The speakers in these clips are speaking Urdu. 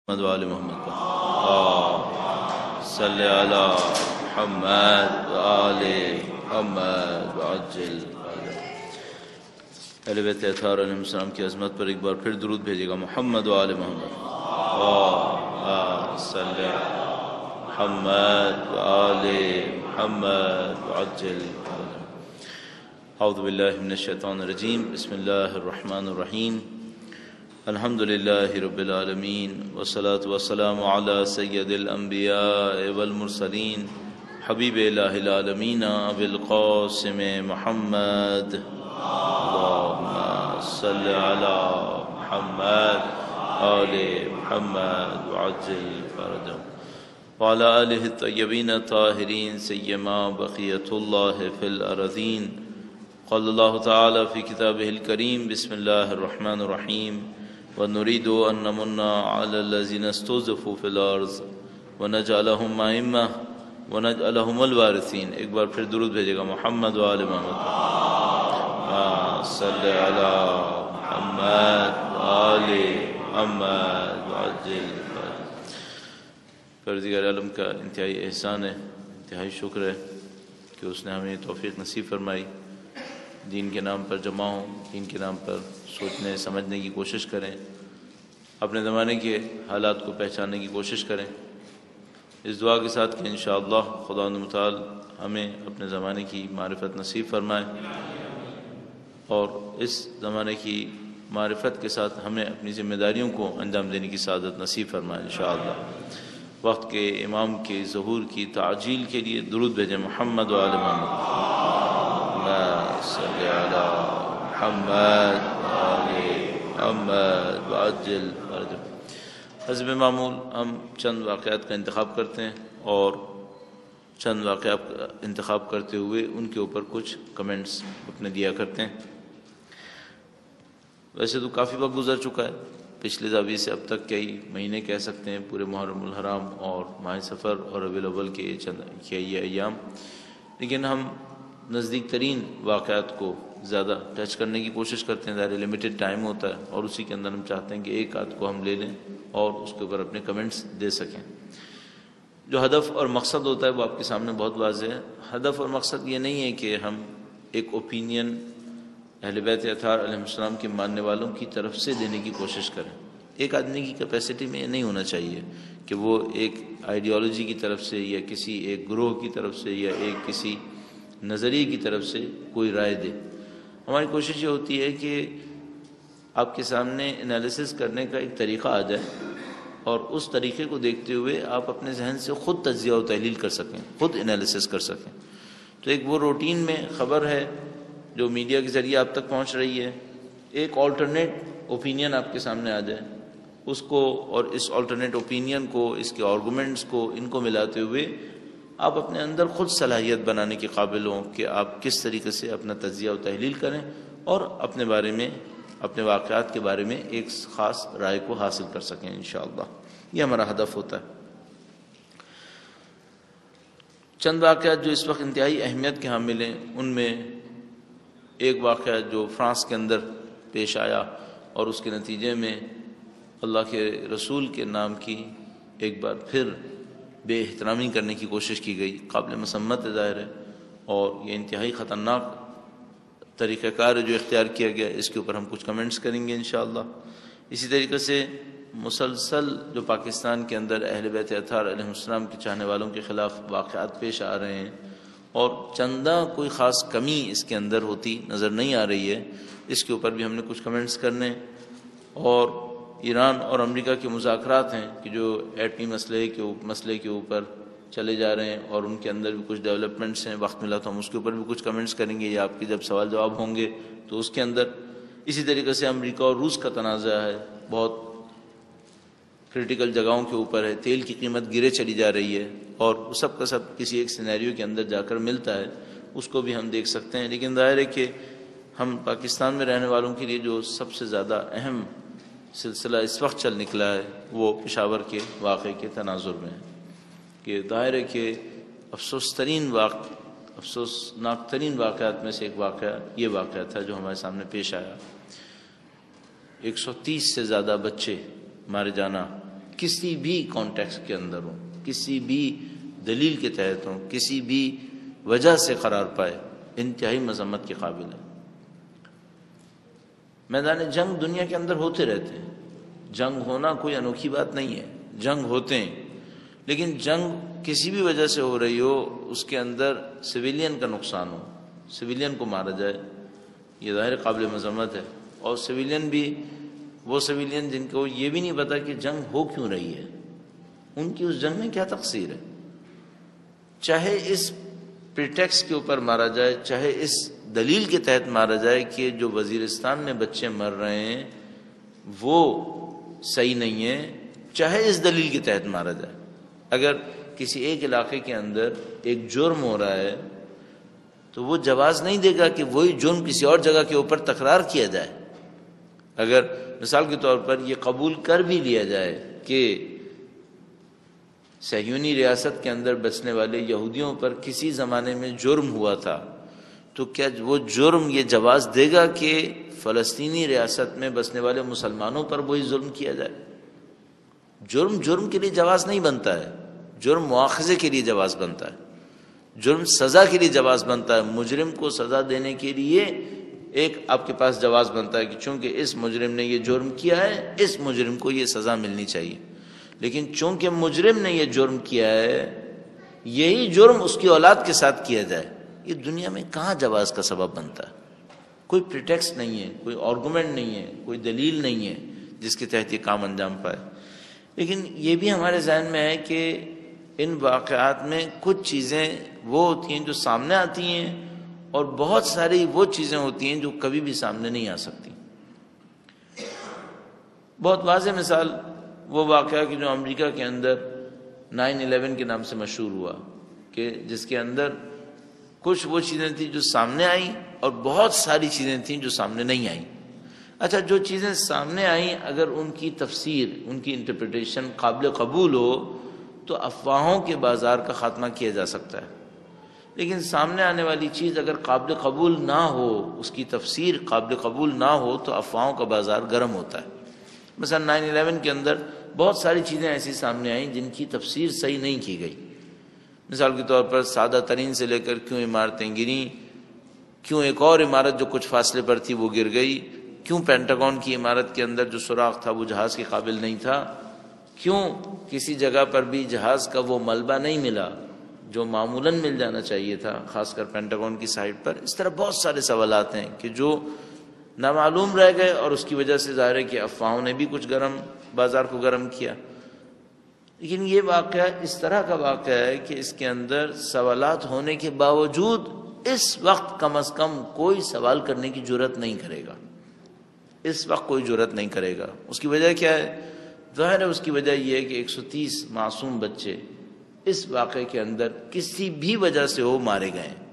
محمد وآل محمد صلی علی محمد وآل محمد وعجل اہل بیت اطہار علیہ السلام کی عظمت پر ایک بار پھر درود بھیجے گا. محمد وآل محمد صلی علی محمد وآل محمد وعجل. اعوذ باللہ من الشیطان الرجیم. بسم اللہ الرحمن الرحیم. الحمد للہ رب العالمین والصلاة والسلام علی سید الانبیاء والمرسلین حبیب الہ العالمین ابی القاسم محمد. اللہم صلی علی محمد آل محمد وعجل فرجهم وعلی آلہ الطیبین الطاہرین سیما بقیۃ اللہ فی الارضین. قال اللہ تعالی فی کتابہ الکریم. بسم اللہ الرحمن الرحیم. وَنُرِيدُ أَن نَّمُنَّ عَلَى الَّذِينَ اسْتُضْعِفُوا فِي الْأَرْضِ وَنَجْعَلَهُمْ أَئِمَّةً وَنَجْعَلَهُمُ الْوَارِثِينَ. ایک بار پھر درود بھیجے گا. محمد وآل محمد صلی علی محمد وآل محمد وعجل. پروردگار عالم کا انتہائی احسان ہے، انتہائی شکر ہے کہ اس نے ہمیں توفیق نصیب فرمائی. دین کے نام پر جمع ہوں، دین کے نام پر سوچنے سمجھنے کی کوشش کریں، اپنے زمانے کے حالات کو پہچاننے کی کوشش کریں، اس دعا کے ساتھ کہ انشاءاللہ خدا متعال ہمیں اپنے زمانے کی معرفت نصیب فرمائے اور اس زمانے کی معرفت کے ساتھ ہمیں اپنی ذمہ داریوں کو انجام دینے کی سعادت نصیب فرمائے انشاءاللہ. وقت کے امام کے ظہور کی تعجیل کے لیے درود بھیجیں. محمد وآل محمد صلی علی محمد وآل محمد وعجل فرجهم. حسب معمول ہم چند واقعات کا انتخاب کرتے ہیں اور چند واقعات کا انتخاب کرتے ہوئے ان کے اوپر کچھ کمنٹس اپنے دیا کرتے ہیں. ویسے تو کافی وقت گزر چکا ہے، پچھلے زاویے سے اب تک کئی مہینے کہہ سکتے ہیں، پورے محرم الحرام اور ماہ سفر اور ربیع الاول کے چند یہ ایام، لیکن ہم نزدیک ترین واقعات کو زیادہ ٹچ کرنے کی کوشش کرتے ہیں. ظاہر لمیٹڈ ٹائم ہوتا ہے اور اسی کے اندر ہم چاہتے ہیں کہ ایک آدھ کو ہم لے لیں اور اس کے اوپر اپنے کمنٹس دے سکیں. جو ہدف اور مقصد ہوتا ہے وہ آپ کے سامنے بہت واضح ہے. ہدف اور مقصد یہ نہیں ہے کہ ہم ایک اوپینین اہل بیت اطہار علیہ السلام کے ماننے والوں کی طرف سے دینے کی کوشش کریں. ایک آدمی کی کیپیسٹی میں یہ نہیں ہونا چاہیے کہ وہ ایک آئیڈیالوجی کی طرف سے یا کسی ایک گروہ کی طرف سے یا ایک کسی نظریے کی طرف سے کوئی رائے دے. ہماری کوشش یہ ہوتی ہے کہ آپ کے سامنے انالیسس کرنے کا ایک طریقہ آ جائے اور اس طریقے کو دیکھتے ہوئے آپ اپنے ذہن سے خود تجزیہ و تحلیل کر سکیں، خود انالیسس کر سکیں. تو ایک وہ روٹین میں خبر ہے جو میڈیا کے ذریعے آپ تک پہنچ رہی ہے، ایک آلٹرنیٹ اوپینین آپ کے سامنے آ جائے، اس کو اور اس آلٹرنیٹ اوپینین کو، اس کے آرگومنٹس کو، ان کو ملاتے ہوئے آپ اپنے اندر خود صلاحیت بنانے کے قابل ہوں کہ آپ کس طریقے سے اپنا تجزیہ و تحلیل کریں اور اپنے بارے میں، اپنے واقعات کے بارے میں ایک خاص رائے کو حاصل کر سکیں انشاءاللہ. یہ ہمارا ہدف ہوتا ہے. چند واقعات جو اس وقت انتہائی اہمیت کے حامل ہیں، ان میں ایک واقعہ جو فرانس کے اندر پیش آیا اور اس کے نتیجے میں اللہ کے رسول کے نام کی ایک بار پھر بے احترامی کرنے کی کوشش کی گئی، قابل مسمت ظاہر ہے، اور یہ انتہائی خطرناک طریقہ کار جو اختیار کیا گیا، اس کے اوپر ہم کچھ کمنٹس کریں گے انشاءاللہ. اسی طریقے سے مسلسل جو پاکستان کے اندر اہل بیت اطہار علیہ السلام کے چاہنے والوں کے خلاف واقعات پیش آ رہے ہیں اور چندہ کوئی خاص کمی اس کے اندر ہوتی نظر نہیں آ رہی ہے، اس کے اوپر بھی ہم نے کچھ کمنٹس کرنے. اور ایران اور امریکہ کے مذاکرات ہیں کہ جو ایٹمی مسئلے کے اوپر چلے جا رہے ہیں اور ان کے اندر بھی کچھ ڈیولپمنٹس ہیں. وقت ملا تو ہم اس کے اوپر بھی کچھ کمنٹس کریں گے، یا آپ کے جب سوال جواب ہوں گے تو اس کے اندر. اسی طریقے سے امریکہ اور روس کا تنازع ہے، بہت کرٹیکل جگہوں کے اوپر ہے، تیل کی قیمت گرے چلی جا رہی ہے اور سب کا سب کسی ایک سینیریو کے اندر جا کر ملتا ہے، اس کو بھی ہم دیکھ سکتے ہیں. لیکن ظاہر ہے کہ ہم پاکستان میں رہنے والوں کے لیے جو سب سے زیادہ اہم سلسلہ اس وقت چل نکلا ہے وہ پشاور کے واقعے کے تناظر میں ہے کہ ظاہر ہے کہ افسوسناک ترین واقعات میں سے ایک واقعہ یہ واقعہ تھا جو ہمارے سامنے پیش آیا. 130 سے زیادہ بچے مارے جانا کسی بھی کانٹیکسٹ کے اندر ہوں، کسی بھی دلیل کے تحت ہوں، کسی بھی وجہ سے قرار پائے، انتہائی مذمت کے قابل ہے۔ میدان جنگ دنیا کے اندر ہوتے رہتے ہیں، جنگ ہونا کوئی انوکھی بات نہیں ہے، جنگ ہوتے ہیں، لیکن جنگ کسی بھی وجہ سے ہو رہی ہو، اس کے اندر سویلین کا نقصان ہو، سویلین کو مارا جائے، یہ ظاہر قابل مذمت ہے۔ اور سویلین بھی وہ سویلین جن کو یہ بھی نہیں پتا کہ جنگ ہو کیوں رہی ہے، ان کی اس جنگ میں کیا تقصیر ہے، چاہے اس پریٹیکس کے اوپر مارا جائے، چاہے اس دلیل کے تحت مارا جائے کہ جو وزیرستان میں بچے مر رہے ہیں وہ صحیح نہیں ہے، چاہے اس دلیل کے تحت مارا جائے۔ اگر کسی ایک علاقے کے اندر ایک جرم ہو رہا ہے تو وہ جواز نہیں دے گا کہ وہی جرم کسی اور جگہ کے اوپر تکرار کیا جائے۔ اگر مثال کے طور پر یہ قبول کر بھی لیا جائے کہ صہیونی ریاست کے اندر بسنے والے یہودیوں پر کسی زمانے میں جرم ہوا تھا، تو کیا وہ جرم یہ جواز دے گا کہ فلسطینی ریاست میں بسنے والے مسلمانوں پر وہی ظلم کیا جائے؟ جرم کے لیے جواز نہیں بنتا ہے، جرم مواخذے کے لیے جواز بنتا ہے، جرم سزا کے لیے جواز بنتا ہے۔ مجرم کو سزا دینے کے لیے ایک آپ کے پاس جواز بنتا ہے کہ چونکہ اس مجرم نے یہ جرم کیا ہے، اس مجرم کو یہ سزا ملنی چاہیے، لیکن چونکہ مجرم نے یہ جرم کیا ہے، یہی جرم اس کی اولاد کے ساتھ کیا جائے، یہ دنیا میں کہاں جواز کا سبب بنتا ہے؟ کوئی پریٹیکسٹ نہیں ہے، کوئی آرگومنٹ نہیں ہے، کوئی دلیل نہیں ہے جس کے تحت یہ کام انجام پائے۔ لیکن یہ بھی ہمارے ذہن میں ہے کہ ان واقعات میں کچھ چیزیں وہ ہوتی ہیں جو سامنے آتی ہیں، اور بہت ساری وہ چیزیں ہوتی ہیں جو کبھی بھی سامنے نہیں آ سکتی۔ بہت واضح مثال وہ واقعہ کہ جو امریکہ کے اندر 9/11 کے نام سے مشہور ہوا، کہ جس کے اندر کچھ وہ چیزیں تھیں جو سامنے آئیں اور بہت ساری چیزیں تھیں جو سامنے نہیں آئیں۔ اچھا، جو چیزیں سامنے آئیں اگر ان کی تفسیر، ان کی انٹرپریٹیشن قابل قبول ہو تو افواہوں کے بازار کا خاتمہ کیا جا سکتا ہے، لیکن سامنے آنے والی چیز اگر قابل قبول نہ ہو، اس کی تفسیر قابل قبول نہ ہو تو افواہوں کا بازار گرم ہوتا ہے۔ مثلا 9/11 کے اندر بہت ساری چیزیں ایسی سامنے آئیں جن کی تفسیر صحیح نہیں کی گئی۔ مثال کے طور پر سادہ ترین سے لے کر کیوں عمارتیں گریں، کیوں ایک اور عمارت جو کچھ فاصلے پر تھی وہ گر گئی، کیوں پینٹاگون کی عمارت کے اندر جو سوراخ تھا وہ جہاز کے قابل نہیں تھا، کیوں کسی جگہ پر بھی جہاز کا وہ ملبہ نہیں ملا جو معمولاً مل جانا چاہیے تھا، خاص کر پینٹاگون کی سائٹ پر۔ اس طرح بہت سارے سوالات ہیں کہ جو نامعلوم رہ گئے، اور اس کی وجہ سے ظاہر ہے کہ افواہوں نے بھی کچھ بازار کو گرم کیا۔ لیکن یہ واقعہ اس طرح کا واقعہ ہے کہ اس کے اندر سوالات ہونے کے باوجود اس وقت کم از کم کوئی سوال کرنے کی جرات نہیں کرے گا، اس وقت کوئی جرات نہیں کرے گا۔ اس کی وجہ کیا ہے؟ ظاہر ہے اس کی وجہ یہ ہے کہ 130 معصوم بچے اس واقعے کے اندر کسی بھی وجہ سے ہو مارے گئے ہیں،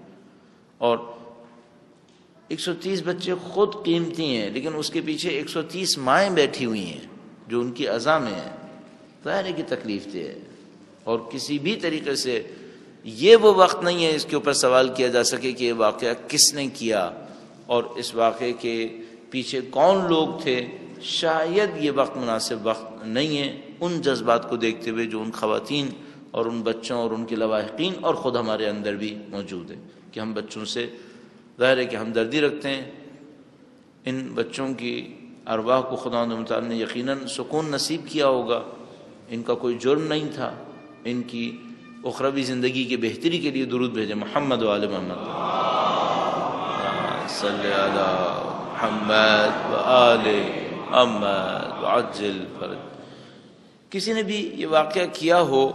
اور 130 بچے خود قیمتی ہیں، لیکن اس کے پیچھے 130 مائیں بیٹھی ہوئی ہیں جو ان کی اعضاء میں ہیں، ظاہر ہے کہ تکلیف دہ ہے۔ اور کسی بھی طریقے سے یہ وہ وقت نہیں ہے اس کے اوپر سوال کیا جا سکے کہ یہ واقعہ کس نے کیا اور اس واقعے کے پیچھے کون لوگ تھے۔ شاید یہ وقت مناسب وقت نہیں ہے ان جذبات کو دیکھتے ہوئے جو ان خواتین اور ان بچوں اور ان کے لواحقین اور خود ہمارے اندر بھی موجود ہے، کہ ہم بچوں سے ظاہر ہے کہ ہمدردی رکھتے ہیں۔ ان بچوں کی ارواح کو خدا متعال نے یقیناً سکون نصیب کیا ہوگا، ان کا کوئی جرم نہیں تھا، ان کی اخروی زندگی کی بہتری کے لیے درود بھیجیں۔ محمد و آل محمد، صلی علی محمد و آل محمد وعجل فرج۔ کسی نے بھی یہ واقعہ کیا ہو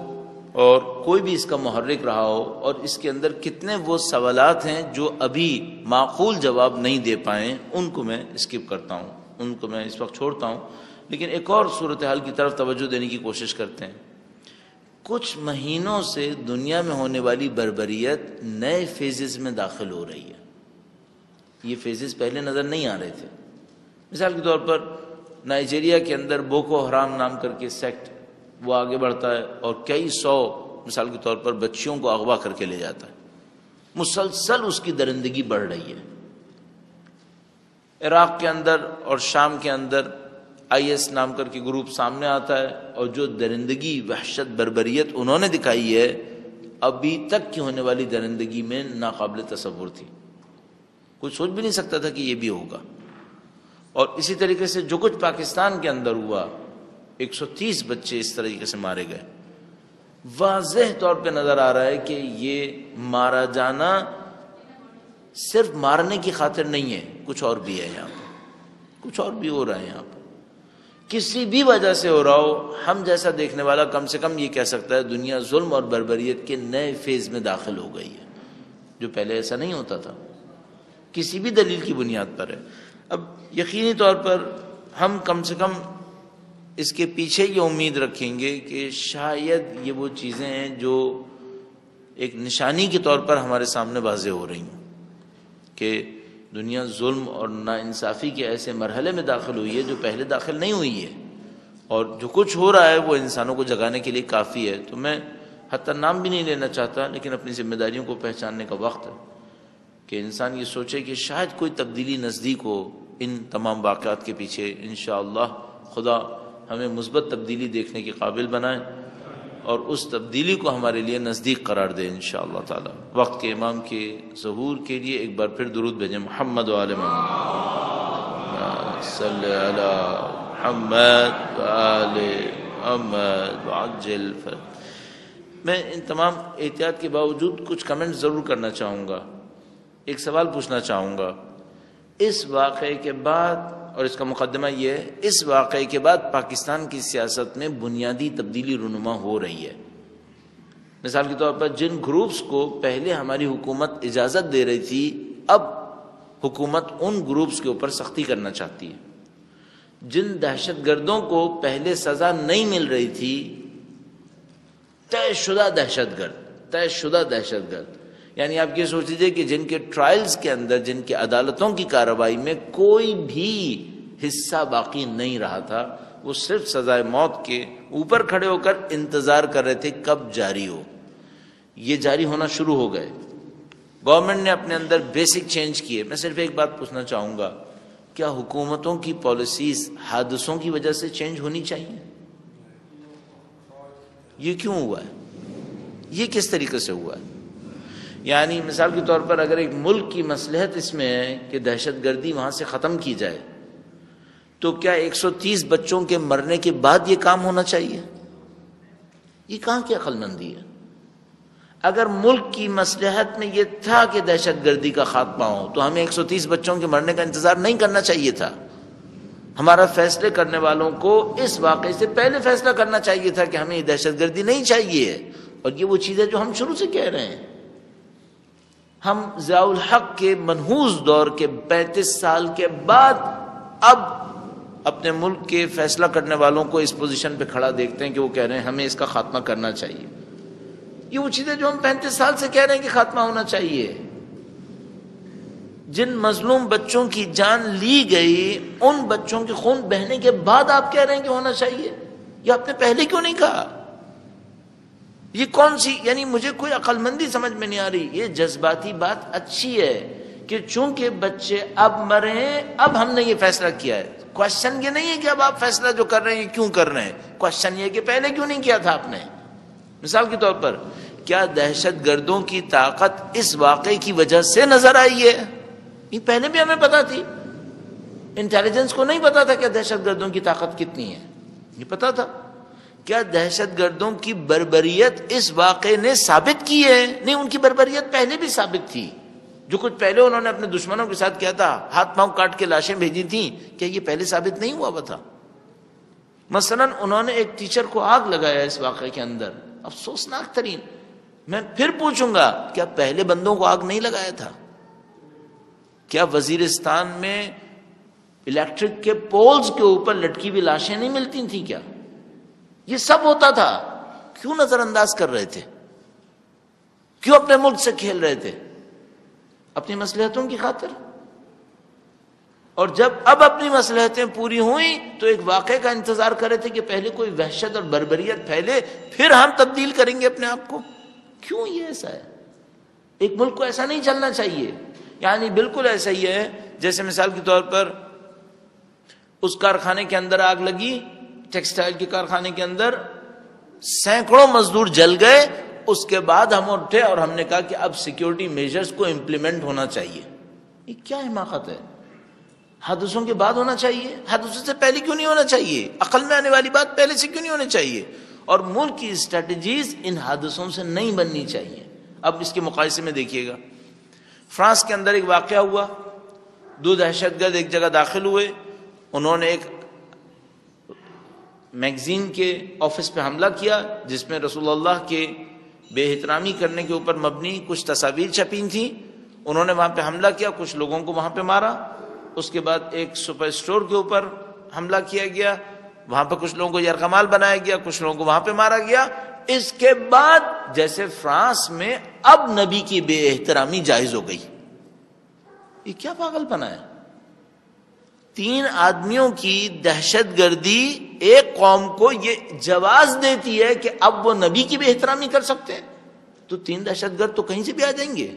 اور کوئی بھی اس کا محرک رہا ہو، اور اس کے اندر کتنے وہ سوالات ہیں جو ابھی معقول جواب نہیں دے پائیں، ان کو میں اسکپ کرتا ہوں، ان کو میں اس وقت چھوڑتا ہوں، لیکن ایک اور صورتحال کی طرف توجہ دینے کی کوشش کرتے ہیں۔ کچھ مہینوں سے دنیا میں ہونے والی بربریت نئے فیزز میں داخل ہو رہی ہے، یہ فیزز پہلے نظر نہیں آ رہے تھے۔ مثال کے طور پر نائجیریا کے اندر بوکو حرام نام کر کے سیکٹ وہ آگے بڑھتا ہے اور کئی سو مثال کے طور پر بچیوں کو اغوا کر کے لے جاتا ہے، مسلسل اس کی درندگی بڑھ رہی ہے۔ عراق کے اندر اور شام کے اندر IS نام کر کے گروپ سامنے آتا ہے، اور جو درندگی، وحشت، بربریت انہوں نے دکھائی ہے ابھی تک کی ہونے والی درندگی میں ناقابل تصور تھی، کوئی سوچ بھی نہیں سکتا تھا کہ یہ بھی ہوگا۔ اور اسی طریقے سے جو کچھ پاکستان کے اندر ہوا، 130 بچے اس طریقے سے مارے گئے، واضح طور پہ نظر آ رہا ہے کہ یہ مارا جانا صرف مارنے کی خاطر نہیں ہے، کچھ اور بھی ہے یہاں پہ، کچھ اور بھی ہو رہا ہے یہاں پہ، کسی بھی وجہ سے ہو رہا ہو۔ ہم جیسا دیکھنے والا کم سے کم یہ کہہ سکتا ہے دنیا ظلم اور بربریت کے نئے فیز میں داخل ہو گئی ہے، جو پہلے ایسا نہیں ہوتا تھا، کسی بھی دلیل کی بنیاد پر ہے۔ اب یقینی طور پر ہم کم سے کم اس کے پیچھے یہ امید رکھیں گے کہ شاید یہ وہ چیزیں ہیں جو ایک نشانی کے طور پر ہمارے سامنے واضح ہو رہی ہیں کہ دنیا ظلم اور ناانصافی کے ایسے مرحلے میں داخل ہوئی ہے جو پہلے داخل نہیں ہوئی ہے، اور جو کچھ ہو رہا ہے وہ انسانوں کو جگانے کے لیے کافی ہے۔ تو میں حتی نام بھی نہیں لینا چاہتا، لیکن اپنی ذمہ داریوں کو پہچاننے کا وقت ہے کہ انسان یہ سوچے کہ شاید کوئی تبدیلی نزدیک ہو ان تمام واقعات کے پیچھے۔ انشاءاللہ خدا ہمیں مثبت تبدیلی دیکھنے کے قابل بنائے اور اس تبدیلی کو ہمارے لیے نزدیک قرار دے انشاءاللہ تعالی۔ وقت کے امام کے ظہور کے لیے ایک بار پھر درود بھیجیں، محمد و آل محمد صلی علی محمد و آل محمد وعجل میں ان تمام احتیاط کے باوجود کچھ کمنٹ ضرور کرنا چاہوں گا، ایک سوال پوچھنا چاہوں گا۔ اس واقعے کے بعد، اور اس کا مقدمہ یہ ہے، اس واقعے کے بعد پاکستان کی سیاست میں بنیادی تبدیلی رونما ہو رہی ہے۔ مثال کے طور پر جن گروپس کو پہلے ہماری حکومت اجازت دے رہی تھی، اب حکومت ان گروپس کے اوپر سختی کرنا چاہتی ہے۔ جن دہشت گردوں کو پہلے سزا نہیں مل رہی تھی، طے شدہ دہشت گرد، یعنی آپ یہ سوچ لیجیے کہ جن کے ٹرائلز کے اندر، جن کے عدالتوں کی کارروائی میں کوئی بھی حصہ باقی نہیں رہا تھا، وہ صرف سزائے موت کے اوپر کھڑے ہو کر انتظار کر رہے تھے کب جاری ہو۔ یہ جاری ہونا شروع ہو گئے، گورنمنٹ نے اپنے اندر بیسک چینج کیے۔ میں صرف ایک بات پوچھنا چاہوں گا، کیا حکومتوں کی پالیسیز حادثوں کی وجہ سے چینج ہونی چاہیے؟ یہ کیوں ہوا ہے؟ یہ کس طریقے سے ہوا ہے؟ یعنی مثال کے طور پر اگر ایک ملک کی مصلحت اس میں ہے کہ دہشت گردی وہاں سے ختم کی جائے، تو کیا 130 بچوں کے مرنے کے بعد یہ کام ہونا چاہیے؟ یہ کہاں کی عقل مندی ہے؟ اگر ملک کی مصلحت میں یہ تھا کہ دہشت گردی کا خاتمہ ہو تو ہمیں 130 بچوں کے مرنے کا انتظار نہیں کرنا چاہیے تھا۔ ہمارا فیصلے کرنے والوں کو اس واقعے سے پہلے فیصلہ کرنا چاہیے تھا کہ ہمیں یہ دہشت گردی نہیں چاہیے، اور یہ وہ چیز ہے جو ہم شروع سے کہہ رہے ہیں۔ ہم ضیاء الحق کے منحوس دور کے 35 سال کے بعد اب اپنے ملک کے فیصلہ کرنے والوں کو اس پوزیشن پہ کھڑا دیکھتے ہیں کہ وہ کہہ رہے ہیں ہمیں اس کا خاتمہ کرنا چاہیے۔ یہ وہ چیزیں جو ہم 35 سال سے کہہ رہے ہیں کہ خاتمہ ہونا چاہیے۔ جن مظلوم بچوں کی جان لی گئی، ان بچوں کے خون بہنے کے بعد آپ کہہ رہے ہیں کہ ہونا چاہیے، یہ آپ نے پہلے کیوں نہیں کہا؟ یہ کون سی، یعنی مجھے کوئی عقل مندی سمجھ میں نہیں آ رہی۔ یہ جذباتی بات اچھی ہے کہ چونکہ بچے اب مرے ہیں، اب ہم نے یہ فیصلہ کیا ہے۔ کوشچن یہ نہیں ہے کہ اب آپ فیصلہ جو کر رہے ہیں کیوں کر رہے ہیں، کوشچن یہ ہے کہ پہلے کیوں نہیں کیا تھا آپ نے۔ مثال کے طور پر کیا دہشت گردوں کی طاقت اس واقعے کی وجہ سے نظر آئی ہے؟ یہ پہلے بھی ہمیں پتا تھی، انٹیلیجنس کو نہیں پتا تھا کہ دہشت گردوں کی طاقت کتنی ہے، یہ پتا تھا۔ کیا دہشت گردوں کی بربریت اس واقعے نے ثابت کی ہے؟ نہیں، ان کی بربریت پہلے بھی ثابت تھی۔ جو کچھ پہلے انہوں نے اپنے دشمنوں کے ساتھ کیا تھا، ہاتھ پاؤں کاٹ کے لاشیں بھیجی تھیں، کیا یہ پہلے ثابت نہیں ہوا تھا؟ مثلا انہوں نے ایک ٹیچر کو آگ لگایا اس واقعے کے اندر، افسوسناک ترین۔ میں پھر پوچھوں گا، کیا پہلے بندوں کو آگ نہیں لگایا تھا؟ کیا وزیرستان میں الیکٹرک کے پولز کے اوپر لٹکی ہوئی لاشیں نہیں ملتی تھیں؟ کیا یہ سب ہوتا تھا؟ کیوں نظر انداز کر رہے تھے؟ کیوں اپنے ملک سے کھیل رہے تھے؟ اپنی مصلحتوں کی خاطر۔ اور جب اب اپنی مصلحتیں پوری ہوئیں تو ایک واقعے کا انتظار کر رہے تھے کہ پہلے کوئی وحشت اور بربریت پھیلے، پھر ہم تبدیل کریں گے اپنے آپ کو۔ کیوں یہ ایسا ہے؟ ایک ملک کو ایسا نہیں چلنا چاہیے۔ یعنی بالکل ایسا ہی ہے جیسے مثال کے طور پر اس کارخانے کے اندر آگ لگی، ٹیکسٹائل کے کارخانے کے اندر سینکڑوں مزدور جل گئے. اس کے بعد ہم اٹھے اور ہم نے کہا کہ اب سیکیورٹی میجرز کو امپلیمنٹ ہونا چاہیے. یہ کیا حماقت ہے؟ حادثوں کے بعد ہونا چاہیے، حادثوں سے پہلے کیوں نہیں ہونا چاہیے؟ عقل میں آنے والی بات پہلے سے کیوں نہیں ہونا چاہیے؟ اور ملک کی اسٹریٹجیز ان حادثوں سے نہیں بننی چاہیے. اب اس کے مقایسے میں دیکھیے گا، فرانس کے اندر ایک واقعہ ہوا، 2 دہشت گرد ایک جگہ داخل ہوئے. انہوں نے ایک میگزین کے آفس پہ حملہ کیا جس میں رسول اللہ کے بے احترامی کرنے کے اوپر مبنی کچھ تصاویر چھپی تھیں. انہوں نے وہاں پہ حملہ کیا، کچھ لوگوں کو وہاں پہ مارا. اس کے بعد ایک سپر اسٹور کے اوپر حملہ کیا گیا، وہاں پہ کچھ لوگوں کو یرغمال بنایا گیا، کچھ لوگوں کو وہاں پہ مارا گیا. اس کے بعد جیسے فرانس میں اب نبی کی بے احترامی جائز ہو گئی. یہ کیا پاگل پنا ہے؟ 3 آدمیوں کی دہشت گردی ایک قوم کو یہ جواز دیتی ہے کہ اب وہ نبی کی بے احترامی کر سکتے ہیں. تو 3 دہشت گرد تو کہیں سے بھی آ جائیں گے.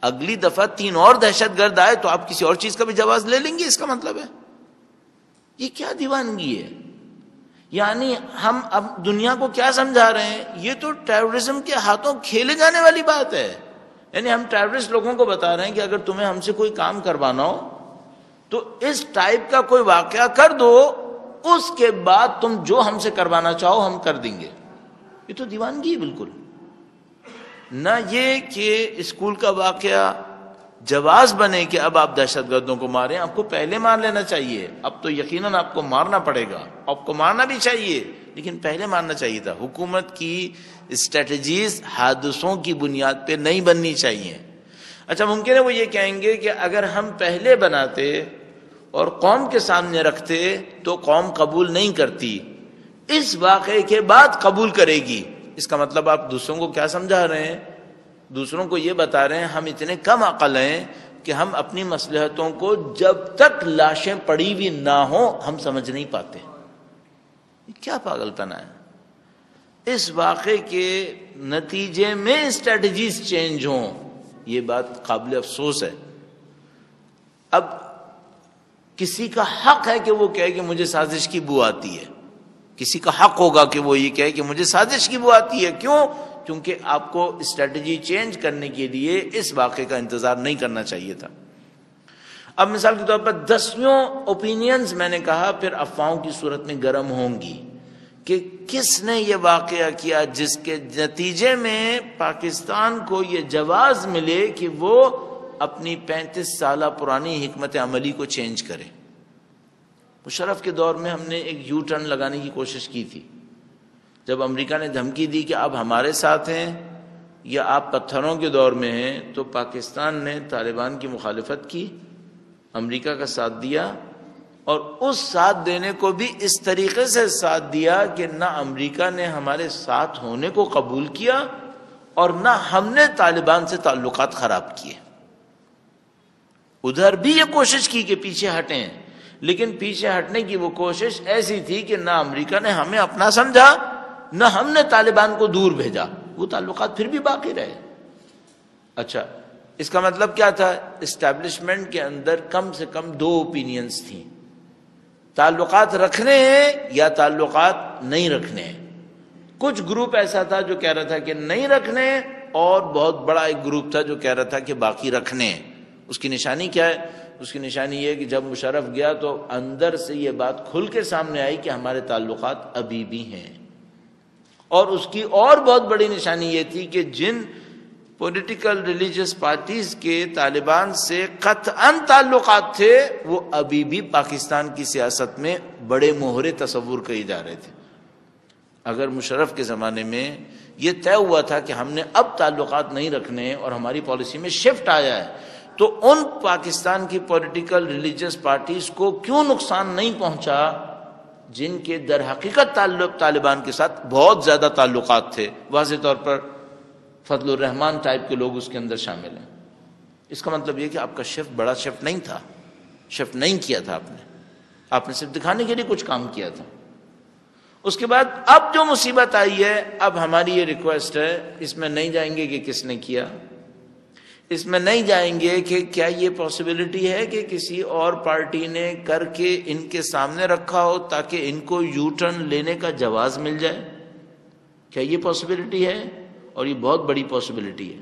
اگلی دفعہ 3 اور دہشت گرد آئے تو آپ کسی اور چیز کا بھی جواز لے لیں گے. اس کا مطلب ہے یہ کیا دیوانگی ہے؟ یعنی ہم اب دنیا کو کیا سمجھا رہے ہیں؟ یہ تو ٹیررزم کے ہاتھوں کھیلے جانے والی بات ہے. یعنی ہم ٹیررسٹ لوگوں کو بتا رہے ہیں کہ اگر تمہیں ہم سے کوئی کام کروانا ہو تو اس ٹائپ کا کوئی واقعہ کر دو، اس کے بعد تم جو ہم سے کروانا چاہو ہم کر دیں گے. یہ تو دیوانگی ہے بالکل. نہ یہ کہ اسکول کا واقعہ جواز بنے کہ اب آپ دہشت گردوں کو ماریں. آپ کو پہلے مار لینا چاہیے. اب تو یقیناً آپ کو مارنا پڑے گا، آپ کو مارنا بھی چاہیے، لیکن پہلے مارنا چاہیے تھا. حکومت کی اسٹریٹجیز حادثوں کی بنیاد پہ نہیں بننی چاہیے. اچھا ممکن ہے وہ یہ کہیں گے کہ اگر ہم پہلے بناتے اور قوم کے سامنے رکھتے تو قوم قبول نہیں کرتی، اس واقعے کے بعد قبول کرے گی. اس کا مطلب آپ دوسروں کو کیا سمجھا رہے ہیں؟ دوسروں کو یہ بتا رہے ہیں ہم اتنے کم عقل ہیں کہ ہم اپنی مصلحتوں کو جب تک لاشیں پڑی ہوئی نہ ہوں ہم سمجھ نہیں پاتے. کیا پاگل پنا ہے؟ اس واقعے کے نتیجے میں اسٹریٹجیز چینج ہوں، یہ بات قابل افسوس ہے. اب کسی کا حق ہے کہ وہ کہے کہ مجھے سازش کی بو آتی ہے. کسی کا حق ہوگا کہ وہ یہ کہے کہ مجھے سازش کی بو آتی ہے. کیوں؟ کیونکہ آپ کو اسٹریٹجی چینج کرنے کے لیے اس واقعے کا انتظار نہیں کرنا چاہیے تھا. اب مثال کے طور پر 10 اوپینینز میں نے کہا پھر افواہوں کی صورت میں گرم ہوں گی کہ کس نے یہ واقعہ کیا جس کے نتیجے میں پاکستان کو یہ جواز ملے کہ وہ اپنی 35 سالہ پرانی حکمت عملی کو چینج کرے. مشرف کے دور میں ہم نے ایک یو ٹرن لگانے کی کوشش کی تھی. جب امریکہ نے دھمکی دی کہ آپ ہمارے ساتھ ہیں یا آپ پتھروں کے دور میں ہیں، تو پاکستان نے طالبان کی مخالفت کی، امریکہ کا ساتھ دیا، اور اس ساتھ دینے کو بھی اس طریقے سے ساتھ دیا کہ نہ امریکہ نے ہمارے ساتھ ہونے کو قبول کیا اور نہ ہم نے طالبان سے تعلقات خراب کیے. ادھر بھی یہ کوشش کی کہ پیچھے ہٹیں، لیکن پیچھے ہٹنے کی وہ کوشش ایسی تھی کہ نہ امریکہ نے ہمیں اپنا سمجھا نہ ہم نے طالبان کو دور بھیجا. وہ تعلقات پھر بھی باقی رہے. اچھا اس کا مطلب کیا تھا؟ اسٹیبلشمنٹ کے اندر کم سے کم 2 اوپینینز تھیں، تعلقات رکھنے ہیں یا تعلقات نہیں رکھنے ہیں. کچھ گروپ ایسا تھا جو کہہ رہا تھا کہ نہیں رکھنے، اور بہت بڑا ایک گروپ تھا جو کہہ رہا تھا کہ باقی رکھنے ہیں. اس کی نشانی کیا ہے؟ اس کی نشانی یہ کہ جب مشرف گیا تو اندر سے یہ بات کھل کے سامنے آئی کہ ہمارے تعلقات ابھی بھی ہیں. اور اس کی اور بہت بڑی نشانی یہ تھی کہ جن پولیٹیکل ریلیجس پارٹیز کے طالبان سے قطعاً تعلقات تھے وہ ابھی بھی پاکستان کی سیاست میں بڑے مہرے تصور کیے جا رہے تھے. اگر مشرف کے زمانے میں یہ طے ہوا تھا کہ ہم نے اب تعلقات نہیں رکھنے اور ہماری پالیسی میں شفٹ آیا ہے، تو ان پاکستان کی پولیٹیکل ریلیجس پارٹیز کو کیوں نقصان نہیں پہنچا جن کے در حقیقت تعلق طالبان کے ساتھ بہت زیادہ تعلقات تھے. واضح طور پر فضل الرحمان ٹائپ کے لوگ اس کے اندر شامل ہیں. اس کا مطلب یہ کہ آپ کا شفٹ بڑا شفٹ نہیں تھا، شفٹ نہیں کیا تھا آپ نے صرف دکھانے کے لیے کچھ کام کیا تھا. اس کے بعد اب جو مصیبت آئی ہے، اب ہماری یہ ریکویسٹ ہے، اس میں نہیں جائیں گے کہ کس نے کیا، اس میں نہیں جائیں گے کہ کیا یہ پاسبلٹی ہے کہ کسی اور پارٹی نے کر کے ان کے سامنے رکھا ہو تاکہ ان کو یو ٹرن لینے کا جواز مل جائے. کیا یہ پاسبلٹی ہے؟ اور یہ بہت بڑی پاسبلٹی ہے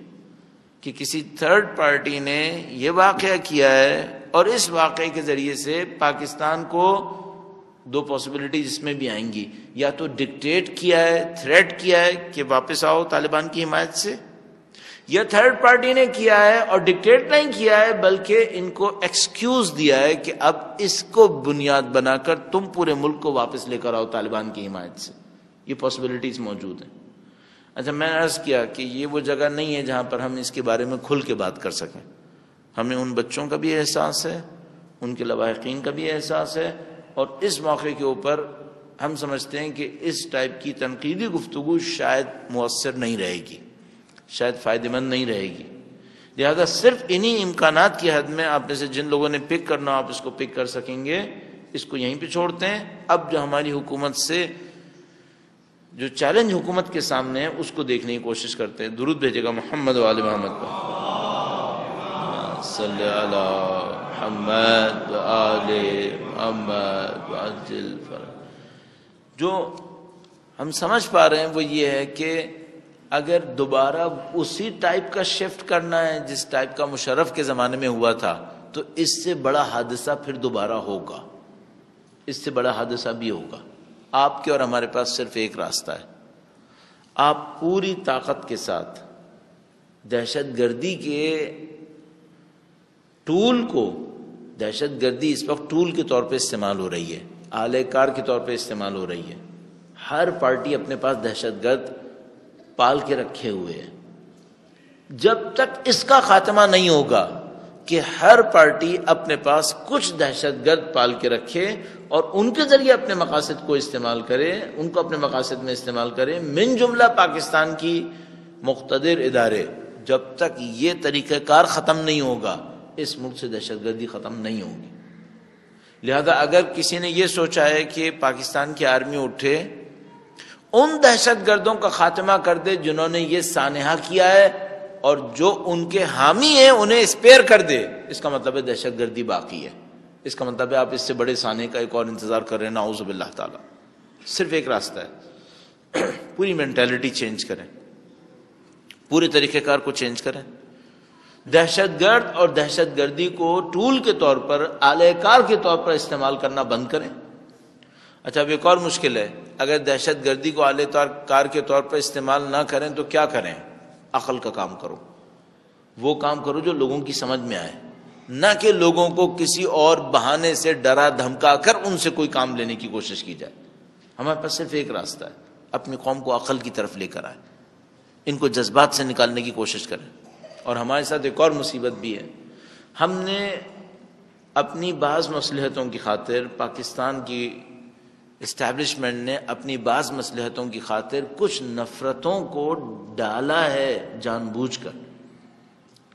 کہ کسی تھرڈ پارٹی نے یہ واقعہ کیا ہے اور اس واقعے کے ذریعے سے پاکستان کو دو پاسبلٹی جس میں بھی آئیں گی. یا تو ڈکٹیٹ کیا ہے، تھریٹ کیا ہے کہ واپس آؤ طالبان کی حمایت سے، یا تھرڈ پارٹی نے کیا ہے اور ڈکٹیٹ نہیں کیا ہے بلکہ ان کو ایکسکیوز دیا ہے کہ اب اس کو بنیاد بنا کر تم پورے ملک کو واپس لے کر آؤ طالبان کی حمایت سے. یہ پاسبلٹیز موجود ہیں. اچھا، میں نے عرض کیا کہ یہ وہ جگہ نہیں ہے جہاں پر ہم اس کے بارے میں کھل کے بات کر سکیں. ہمیں ان بچوں کا بھی احساس ہے، ان کے لواحقین کا بھی احساس ہے، اور اس موقع کے اوپر ہم سمجھتے ہیں کہ اس ٹائپ کی تنقیدی گفتگو شاید مؤثر نہیں رہے گی، شاید فائدہ مند نہیں رہے گی. لہذا صرف انہی امکانات کی حد میں آپ میں سے جن لوگوں نے پک کرنا آپ اس کو پک کر سکیں گے. اس کو یہیں پہ چھوڑتے ہیں. اب جو ہماری حکومت سے جو چیلنج حکومت کے سامنے ہے اس کو دیکھنے کی کوشش کرتے ہیں. درود بھیجے گا محمد و آل محمد پر. صلی علی محمد و آل محمد وعجل فرج. جو ہم سمجھ پا رہے ہیں وہ یہ ہے کہ اگر دوبارہ اسی ٹائپ کا شفٹ کرنا ہے جس ٹائپ کا مشرف کے زمانے میں ہوا تھا تو اس سے بڑا حادثہ پھر دوبارہ ہوگا، اس سے بڑا حادثہ بھی ہوگا. آپ کے اور ہمارے پاس صرف ایک راستہ ہے. آپ پوری طاقت کے ساتھ دہشت گردی کے ٹول کو، دہشت گردی اس وقت ٹول کے طور پہ استعمال ہو رہی ہے، آلے کار کے طور پہ استعمال ہو رہی ہے. ہر پارٹی اپنے پاس دہشت گرد پال کے رکھے ہوئے ہیں. جب تک اس کا خاتمہ نہیں ہوگا کہ ہر پارٹی اپنے پاس کچھ دہشت گرد پال کے رکھے اور ان کے ذریعے اپنے مقاصد کو استعمال کرے، ان کو اپنے مقاصد میں استعمال کرے، من جملہ پاکستان کی مقتدر ادارے، جب تک یہ طریقہ کار ختم نہیں ہوگا اس ملک سے دہشت گردی ختم نہیں ہوگی. لہذا اگر کسی نے یہ سوچا ہے کہ پاکستان کی آرمی اٹھے ان دہشت گردوں کا خاتمہ کر دے جنہوں نے یہ سانحہ کیا ہے اور جو ان کے حامی ہیں انہیں اسپیئر کر دے، اس کا مطلب ہے دہشت گردی باقی ہے. اس کا مطلب ہے آپ اس سے بڑے سانحے کا ایک اور انتظار کر رہے ہیں. نعوذ باللہ تعالی. صرف ایک راستہ ہے، پوری مینٹیلٹی چینج کریں، پورے طریقہ کار کو چینج کریں. دہشت گرد اور دہشت گردی کو ٹول کے طور پر، آلے کار کے طور پر استعمال کرنا بند کریں. اچھا، اب ایک اور مشکل ہے، اگر دہشت گردی کو آلے کار کے طور پر استعمال نہ کریں تو کیا کریں؟ عقل کا کام کرو، وہ کام کرو جو لوگوں کی سمجھ میں آئے، نہ کہ لوگوں کو کسی اور بہانے سے ڈرا دھمکا کر ان سے کوئی کام لینے کی کوشش کی جائے. ہمارے پاس صرف ایک راستہ ہے، اپنی قوم کو عقل کی طرف لے کر آئے، ان کو جذبات سے نکالنے کی کوشش کریں. اور ہمارے ساتھ ایک اور مصیبت بھی ہے، ہم نے اپنی بعض مصلحتوں کی خاطر، پاکستان کی اسٹیبلشمنٹ نے اپنی بعض مصلحتوں کی خاطر کچھ نفرتوں کو ڈالا ہے جان بوجھ کر.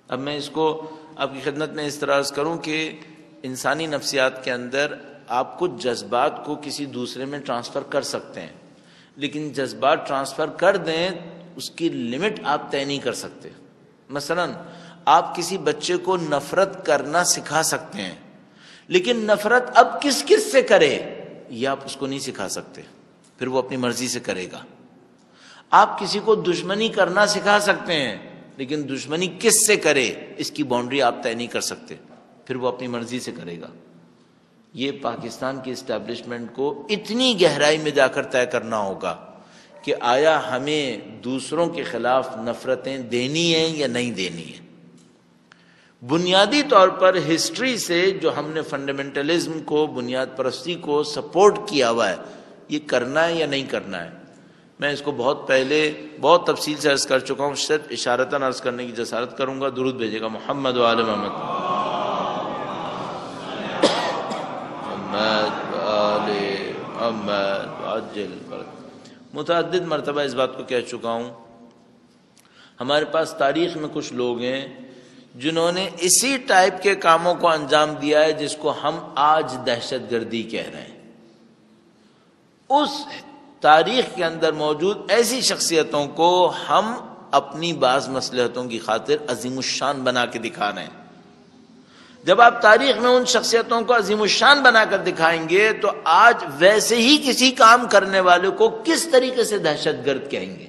اب میں اس کو آپ کی خدمت میں اس طرح عرض کروں کہ انسانی نفسیات کے اندر آپ کچھ جذبات کو کسی دوسرے میں ٹرانسفر کر سکتے ہیں، لیکن جذبات ٹرانسفر کر دیں اس کی لمٹ آپ طے نہیں کر سکتے. مثلا آپ کسی بچے کو نفرت کرنا سکھا سکتے ہیں، لیکن نفرت اب کس کس سے کرے یہ آپ اس کو نہیں سکھا سکتے، پھر وہ اپنی مرضی سے کرے گا. آپ کسی کو دشمنی کرنا سکھا سکتے ہیں، لیکن دشمنی کس سے کرے اس کی باؤنڈری آپ طے نہیں کر سکتے، پھر وہ اپنی مرضی سے کرے گا. یہ پاکستان کی اسٹیبلشمنٹ کو اتنی گہرائی میں جا کر طے کرنا ہوگا کہ آیا ہمیں دوسروں کے خلاف نفرتیں دینی ہیں یا نہیں دینی ہیں. بنیادی طور پر ہسٹری سے جو ہم نے فنڈامنٹلزم کو، بنیاد پرستی کو سپورٹ کیا ہوا ہے، یہ کرنا ہے یا نہیں کرنا ہے. میں اس کو بہت پہلے بہت تفصیل سے عرض کر چکا ہوں، صرف اشارتاً عرض کرنے کی جسارت کروں گا. درود بھیجے گا محمد و آل محمد. محمد و آل محمد عجل فرج. متعدد مرتبہ اس بات کو کہہ چکا ہوں، ہمارے پاس تاریخ میں کچھ لوگ ہیں جنہوں نے اسی ٹائپ کے کاموں کو انجام دیا ہے جس کو ہم آج دہشت گردی کہہ رہے ہیں. اس تاریخ کے اندر موجود ایسی شخصیتوں کو ہم اپنی بعض مصلحتوں کی خاطر عظیم الشان بنا کے دکھا رہے ہیں۔ جب آپ تاریخ میں ان شخصیتوں کو عظیم الشان بنا کر دکھائیں گے تو آج ویسے ہی کسی کام کرنے والے کو کس طریقے سے دہشت گرد کہیں گے،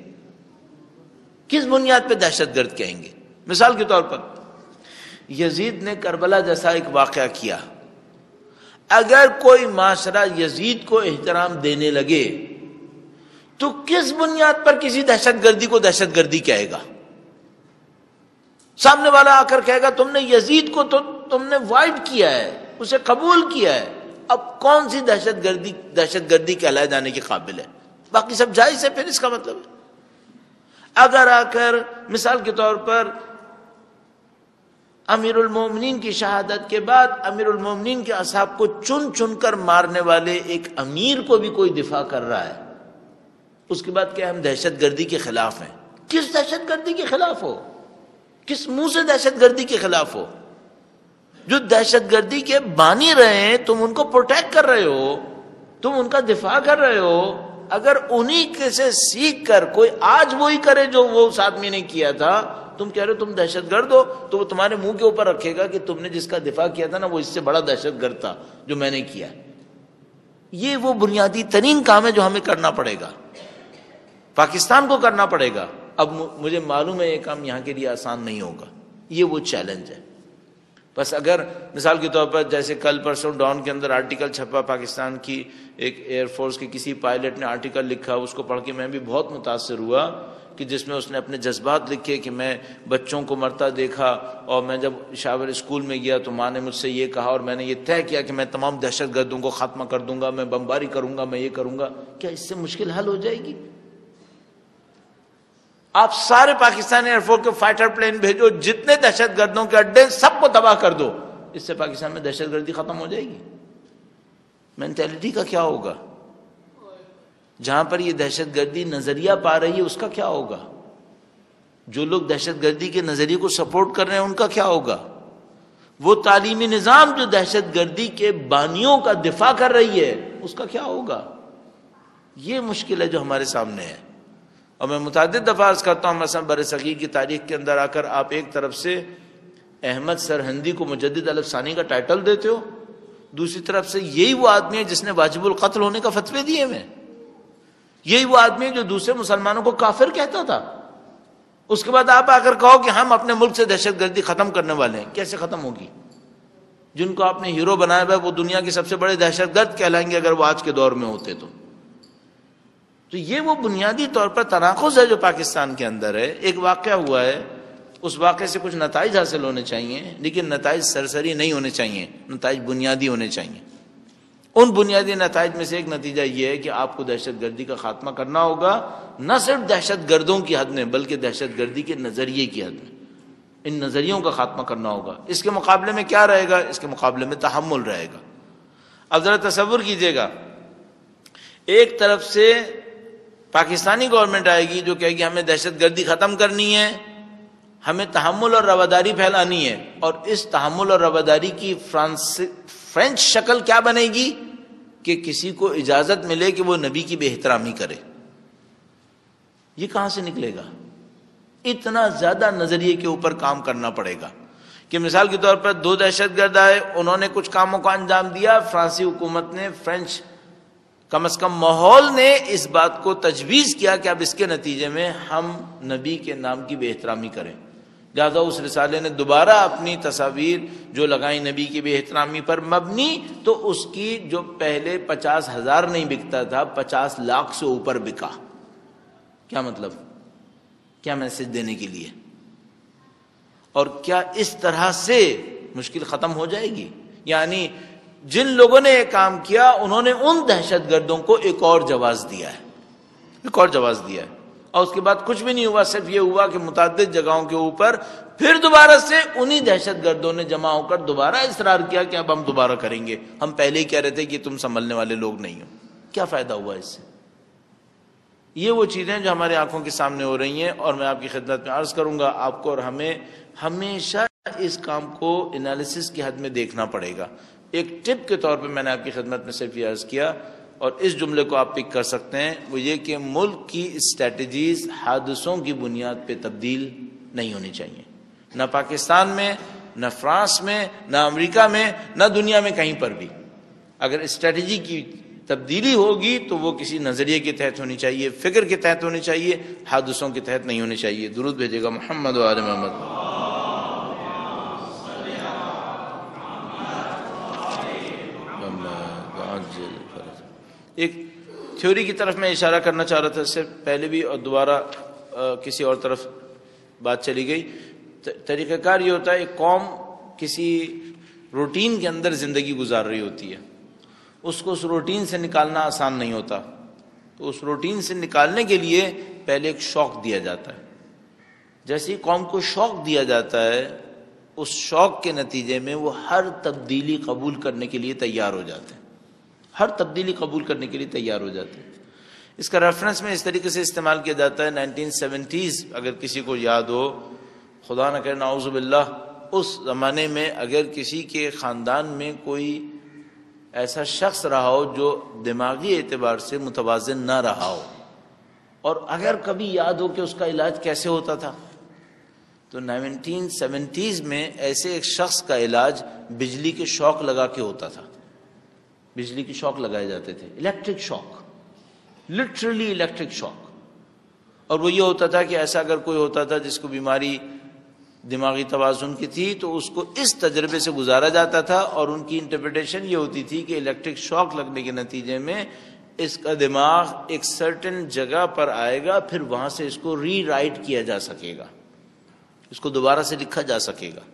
کس بنیاد پہ دہشت گرد کہیں گے؟ مثال کے طور پر یزید نے کربلا جیسا ایک واقعہ کیا، اگر کوئی معاشرہ یزید کو احترام دینے لگے تو کس بنیاد پر کسی دہشت گردی کو دہشت گردی کہے گا؟ سامنے والا آ کر کہے گا تم نے یزید کو تو تم نے وائڈ کیا ہے، اسے قبول کیا ہے، اب کون سی دہشت گردی کہلائے جانے کے قابل ہے؟ باقی سب جائز ہے۔ پھر اس کا مطلب ہے اگر آ کر مثال کے طور پر امیر المومنین کی شہادت کے بعد امیر المومنین کے اصحاب کو چن چن کر مارنے والے ایک امیر کو بھی کوئی دفاع کر رہا ہے، اس کے بعد کہ ہم دہشت گردی کے خلاف ہیں؟ کس دہشت گردی کے خلاف ہو؟ کس منہ سے دہشت گردی کے خلاف ہو؟ جو دہشت گردی کے بانی رہے ہیں تم ان کو پروٹیکٹ کر رہے ہو، تم ان کا دفاع کر رہے ہو۔ اگر انہی کے سے سیکھ کر کوئی آج وہی کرے جو وہ اس آدمی نے کیا تھا، تم کہہ رہے ہو تم دہشت گرد ہو، تو وہ تمہارے منہ کے اوپر رکھے گا کہ تم نے جس کا دفاع کیا تھا نا وہ اس سے بڑا دہشت گرد تھا جو میں نے کیا۔ یہ وہ بنیادی ترین کام ہے جو ہمیں کرنا پڑے گا، پاکستان کو کرنا پڑے گا۔ اب مجھے معلوم ہے یہ کام یہاں کے لیے آسان نہیں ہوگا، یہ وہ چیلنج ہے۔ بس اگر مثال کے طور پر جیسے کل پرسوں ڈان کے اندر آرٹیکل چھپا، پاکستان کی ایک ایئر فورس کے کسی پائلٹ نے آرٹیکل لکھا، اس کو پڑھ کے میں بھی بہت متاثر ہوا، کہ جس میں اس نے اپنے جذبات لکھے کہ میں بچوں کو مرتا دیکھا، اور میں جب شاور اسکول میں گیا تو ماں نے مجھ سے یہ کہا، اور میں نے یہ طے کیا کہ میں تمام دہشت گردوں کو ختم کر دوں گا، میں بمباری کروں گا، میں یہ کروں گا۔ کیا اس سے مشکل حل ہو جائے گی؟ آپ سارے پاکستانی ایئر فورس کے فائٹر پلین بھیجو، جتنے دہشت گردوں کے اڈے سب کو تباہ کر دو، اس سے پاکستان میں دہشت گردی ختم ہو جائے گی؟ مینٹیلٹی کا کیا ہوگا؟ جہاں پر یہ دہشت گردی نظریہ پا رہی ہے اس کا کیا ہوگا؟ جو لوگ دہشت گردی کے نظریے کو سپورٹ کر رہے ہیں ان کا کیا ہوگا؟ وہ تعلیمی نظام جو دہشت گردی کے بانیوں کا دفاع کر رہی ہے اس کا کیا ہوگا؟ یہ مشکل ہے جو ہمارے سامنے ہے۔ اور میں متعدد دفعہ عرض کرتا ہوں، مثلا برصغیر کی تاریخ کے اندر آ کر آپ ایک طرف سے احمد سرہندی کو مجدد الف ثانی کا ٹائٹل دیتے ہو، دوسری طرف سے یہی وہ آدمی ہے جس نے واجب القتل ہونے کا فتوے دیے میں، یہی وہ آدمی ہے جو دوسرے مسلمانوں کو کافر کہتا تھا۔ اس کے بعد آپ آ کر کہو کہ ہم اپنے ملک سے دہشت گردی ختم کرنے والے ہیں۔ کیسے ختم ہوگی؟ جن کو آپ نے ہیرو بنایا ہوا ہے وہ دنیا کے سب سے بڑے دہشت گرد کہلائیں گے اگر وہ آج کے دور میں ہوتے تو۔ تو یہ وہ بنیادی طور پر تناقض ہے جو پاکستان کے اندر ہے۔ ایک واقعہ ہوا ہے، اس واقعے سے کچھ نتائج حاصل ہونے چاہیے، لیکن نتائج سرسری نہیں ہونے چاہیے، نتائج بنیادی ہونے چاہیے۔ ان بنیادی نتائج میں سے ایک نتیجہ یہ ہے کہ آپ کو دہشت گردی کا خاتمہ کرنا ہوگا، نہ صرف دہشت گردوں کی حد میں بلکہ دہشت گردی کے نظریے کی حد میں۔ ان نظریوں کا خاتمہ کرنا ہوگا۔ اس کے مقابلے میں کیا رہے گا؟ اس کے مقابلے میں تحمل رہے گا۔ اب ذرا تصور کیجئے گا، ایک طرف سے پاکستانی گورنمنٹ آئے گی جو کہے گی ہمیں دہشت گردی ختم کرنی ہے، ہمیں تحمل اور رواداری پھیلانی ہے، اور اس تحمل اور رواداری کی فرینچ شکل کیا بنے گی کہ کسی کو اجازت ملے کہ وہ نبی کی بے احترامی کرے۔ یہ کہاں سے نکلے گا؟ اتنا زیادہ نظریے کے اوپر کام کرنا پڑے گا کہ مثال کے طور پر دو دہشت گرد آئے، انہوں نے کچھ کاموں کو انجام دیا، فرانسی حکومت نے، فرینچ کم از کم ماحول نے اس بات کو تجویز کیا کہ اب اس کے نتیجے میں ہم نبی کے نام کی بے احترامی کریں، لہذا اس رسالے نے دوبارہ اپنی تصاویر جو لگائیں نبی کی بے احترامی پر مبنی، تو اس کی جو پہلے 50,000 نہیں بکتا تھا 50 لاکھ سے اوپر بکا۔ کیا مطلب؟ کیا میسج دینے کے لیے؟ اور کیا اس طرح سے مشکل ختم ہو جائے گی؟ یعنی جن لوگوں نے یہ کام کیا انہوں نے ان دہشت گردوں کو ایک اور جواز دیا ہے، ایک اور جواز دیا ہے، اور اس کے بعد کچھ بھی نہیں ہوا، صرف یہ ہوا کہ متعدد جگہوں کے اوپر پھر دوبارہ سے انہی دہشت گردوں نے جمع ہو کر دوبارہ اصرار کیا کہ اب ہم دوبارہ کریں گے، ہم پہلے ہی کہہ رہے تھے کہ تم سنبھلنے والے لوگ نہیں ہو۔ کیا فائدہ ہوا اس سے؟ یہ وہ چیزیں جو ہمارے آنکھوں کے سامنے ہو رہی ہیں، اور میں آپ کی خدمت میں عرض کروں گا آپ کو اور ہمیں ہمیشہ اس کام کو انالیسس کی حد میں دیکھنا پڑے گا۔ ایک ٹپ کے طور پہ میں نے آپ کی خدمت میں صرف یہ عرض کیا، اور اس جملے کو آپ پک کر سکتے ہیں، وہ یہ کہ ملک کی اسٹریٹجیز حادثوں کی بنیاد پہ تبدیل نہیں ہونی چاہیے، نہ پاکستان میں، نہ فرانس میں، نہ امریکہ میں، نہ دنیا میں کہیں پر بھی۔ اگر اسٹریٹجی کی تبدیلی ہوگی تو وہ کسی نظریے کے تحت ہونی چاہیے، فکر کے تحت ہونی چاہیے، حادثوں کے تحت نہیں ہونی چاہیے۔ درود بھیجے گا محمد و آل محمد۔ ایک تھیوری کی طرف میں اشارہ کرنا چاہ رہا تھا، اس سے پہلے بھی اور دوبارہ کسی اور طرف بات چلی گئی۔ طریقہ کار یہ ہوتا ہے، ایک قوم کسی روٹین کے اندر زندگی گزار رہی ہوتی ہے، اس کو اس روٹین سے نکالنا آسان نہیں ہوتا، تو اس روٹین سے نکالنے کے لیے پہلے ایک شوق دیا جاتا ہے۔ جیسے ہی قوم کو شوق دیا جاتا ہے، اس شوق کے نتیجے میں وہ ہر تبدیلی قبول کرنے کے لیے تیار ہو جاتے ہیں، ہر تبدیلی قبول کرنے کے لیے تیار ہو جاتے ہیں۔ اس کا ریفرنس میں اس طریقے سے استعمال کیا جاتا ہے، 1970s اگر کسی کو یاد ہو، خدا نہ کرے نعوذ باللہ، اس زمانے میں اگر کسی کے خاندان میں کوئی ایسا شخص رہا ہو جو دماغی اعتبار سے متوازن نہ رہا ہو، اور اگر کبھی یاد ہو کہ اس کا علاج کیسے ہوتا تھا، تو 1970s میں ایسے ایک شخص کا علاج بجلی کے شاک لگا کے ہوتا تھا۔ بجلی کے شاک لگائے جاتے تھے، electric shock, literally electric shock. اور وہ یہ ہوتا تھا کہ ایسا اگر کوئی ہوتا تھا جس کو بیماری دماغی توازن کی تھی، تو اس کو اس تجربے سے گزارا جاتا تھا، اور ان کی انٹرپریٹیشن یہ ہوتی تھی کہ الیکٹرک شاک لگنے کے نتیجے میں اس کا دماغ ایک سرٹن جگہ پر آئے گا، پھر وہاں سے اس کو ری رائٹ کیا جا سکے گا، اس کو دوبارہ سے لکھا جا سکے گا۔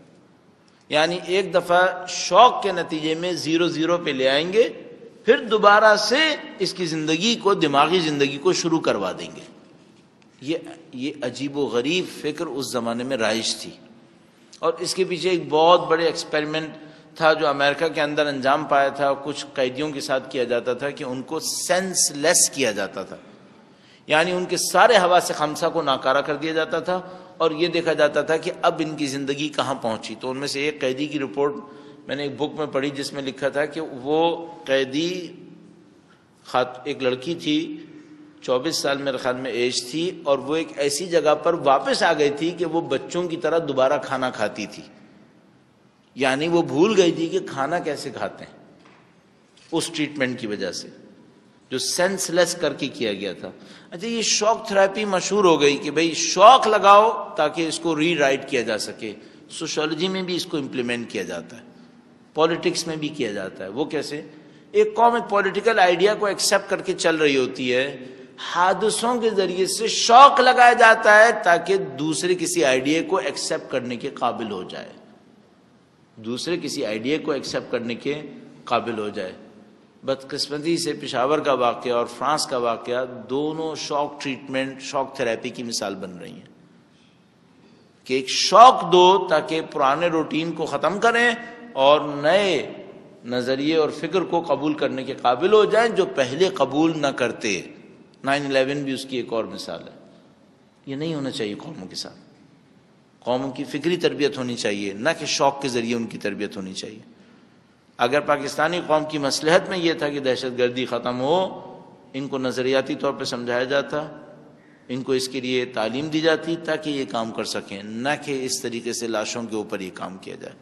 یعنی ایک دفعہ شوق کے نتیجے میں 0 پہ لے آئیں گے، پھر دوبارہ سے اس کی زندگی کو، دماغی زندگی کو شروع کروا دیں گے۔ یہ عجیب و غریب فکر اس زمانے میں رائج تھی، اور اس کے پیچھے ایک بہت بڑے ایکسپیریمنٹ تھا جو امریکہ کے اندر انجام پایا تھا، کچھ قیدیوں کے ساتھ کیا جاتا تھا کہ ان کو سینس لیس کیا جاتا تھا، یعنی ان کے سارے حواس خمسہ کو ناکارہ کر دیا جاتا تھا، اور یہ دیکھا جاتا تھا کہ اب ان کی زندگی کہاں پہنچی۔ تو ان میں سے ایک قیدی کی رپورٹ میں نے ایک بک میں پڑھی جس میں لکھا تھا کہ وہ قیدی ایک لڑکی تھی، 24 سال میرے خیال میں ایج تھی، اور وہ ایک ایسی جگہ پر واپس آ گئی تھی کہ وہ بچوں کی طرح دوبارہ کھانا کھاتی تھی، یعنی وہ بھول گئی تھی کہ کھانا کیسے کھاتے ہیں، اس ٹریٹمنٹ کی وجہ سے جو سینس لیس کر کے کیا گیا تھا۔ اچھا، یہ شوق تھراپی مشہور ہو گئی کہ بھئی شوق لگاؤ تاکہ اس کو ری رائٹ کیا جا سکے۔ سوشیولوجی میں بھی اس کو امپلیمنٹ کیا جاتا ہے، پولیٹکس میں بھی کیا جاتا ہے۔ وہ کیسے؟ ایک قوم ایک پولیٹیکل آئیڈیا کو ایکسیپٹ کر کے چل رہی ہوتی ہے، حادثوں کے ذریعے سے شوق لگایا جاتا ہے تاکہ دوسرے کسی آئیڈیا کو ایکسیپٹ کرنے کے قابل ہو جائے، دوسرے کسی آئیڈیا کو ایکسیپٹ کرنے کے قابل ہو جائے۔ بدقسمتی سے پشاور کا واقعہ اور فرانس کا واقعہ دونوں شوق ٹریٹمنٹ، شوق تھراپی کی مثال بن رہی ہیں کہ ایک شوق دو تاکہ پرانے روٹین کو ختم کریں اور نئے نظریے اور فکر کو قبول کرنے کے قابل ہو جائیں جو پہلے قبول نہ کرتے۔ 9/11 بھی اس کی ایک اور مثال ہے۔ یہ نہیں ہونا چاہیے قوموں کے ساتھ، قوموں کی فکری تربیت ہونی چاہیے، نہ کہ شوق کے ذریعے ان کی تربیت ہونی چاہیے۔ اگر پاکستانی قوم کی مصلحت میں یہ تھا کہ دہشت گردی ختم ہو، ان کو نظریاتی طور پہ سمجھایا جاتا، ان کو اس کے لیے تعلیم دی جاتی تاکہ یہ کام کر سکیں، نہ کہ اس طریقے سے لاشوں کے اوپر یہ کام کیا جائے۔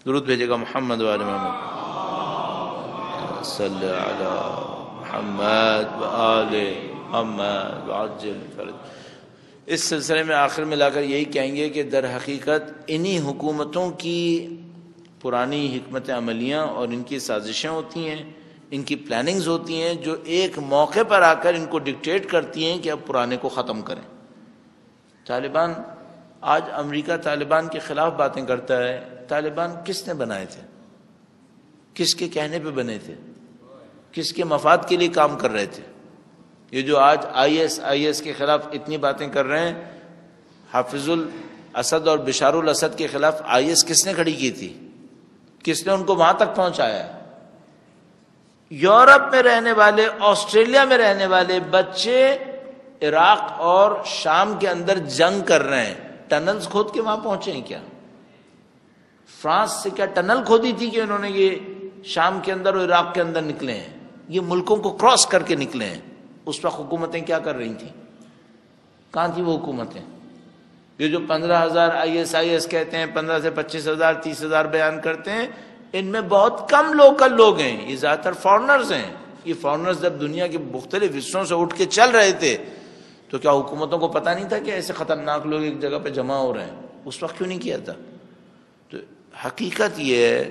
درود بھیجے گا محمد وآل محمد، صلی علی محمد وآل محمد وعجل فرج۔ اس سلسلے میں آخر میں لا کر یہی کہیں گے کہ در حقیقت انہی حکومتوں کی پرانی حکمت عملیاں اور ان کی سازشیں ہوتی ہیں، ان کی پلاننگز ہوتی ہیں جو ایک موقع پر آ کر ان کو ڈکٹیٹ کرتی ہیں کہ اب پرانے کو ختم کریں۔ طالبان، آج امریکہ طالبان کے خلاف باتیں کرتا ہے، طالبان کس نے بنائے تھے؟ کس کے کہنے پہ بنے تھے؟ کس کے مفاد کے لیے کام کر رہے تھے؟ یہ جو آج آئی ایس کے خلاف اتنی باتیں کر رہے ہیں، حافظ الاسد اور بشار الاسد کے خلاف آئی ایس کس نے کھڑی کی تھی؟ کس نے ان کو وہاں تک پہنچایا؟ یورپ میں رہنے والے، آسٹریلیا میں رہنے والے بچے عراق اور شام کے اندر جنگ کر رہے ہیں، ٹنلز کھود کے وہاں پہنچے ہیں کیا؟ فرانس سے کیا ٹنل کھودی تھی کہ انہوں نے یہ شام کے اندر اور عراق کے اندر نکلے ہیں؟ یہ ملکوں کو کراس کر کے نکلے ہیں. اس وقت حکومتیں کیا کر رہی تھیں؟ کہاں تھی وہ حکومتیں؟ یہ جو 15,000 IS کہتے ہیں، 15 سے 25,000 30,000 بیان کرتے ہیں، ان میں بہت کم لوکل لوگ ہیں، یہ زیادہ تر فارنرز ہیں. یہ فارنرز جب دنیا کے مختلف حصوں سے اٹھ کے چل رہے تھے تو کیا حکومتوں کو پتہ نہیں تھا کہ ایسے خطرناک لوگ ایک جگہ پہ جمع ہو رہے ہیں؟ اس وقت کیوں نہیں کیا تھا؟ تو حقیقت یہ ہے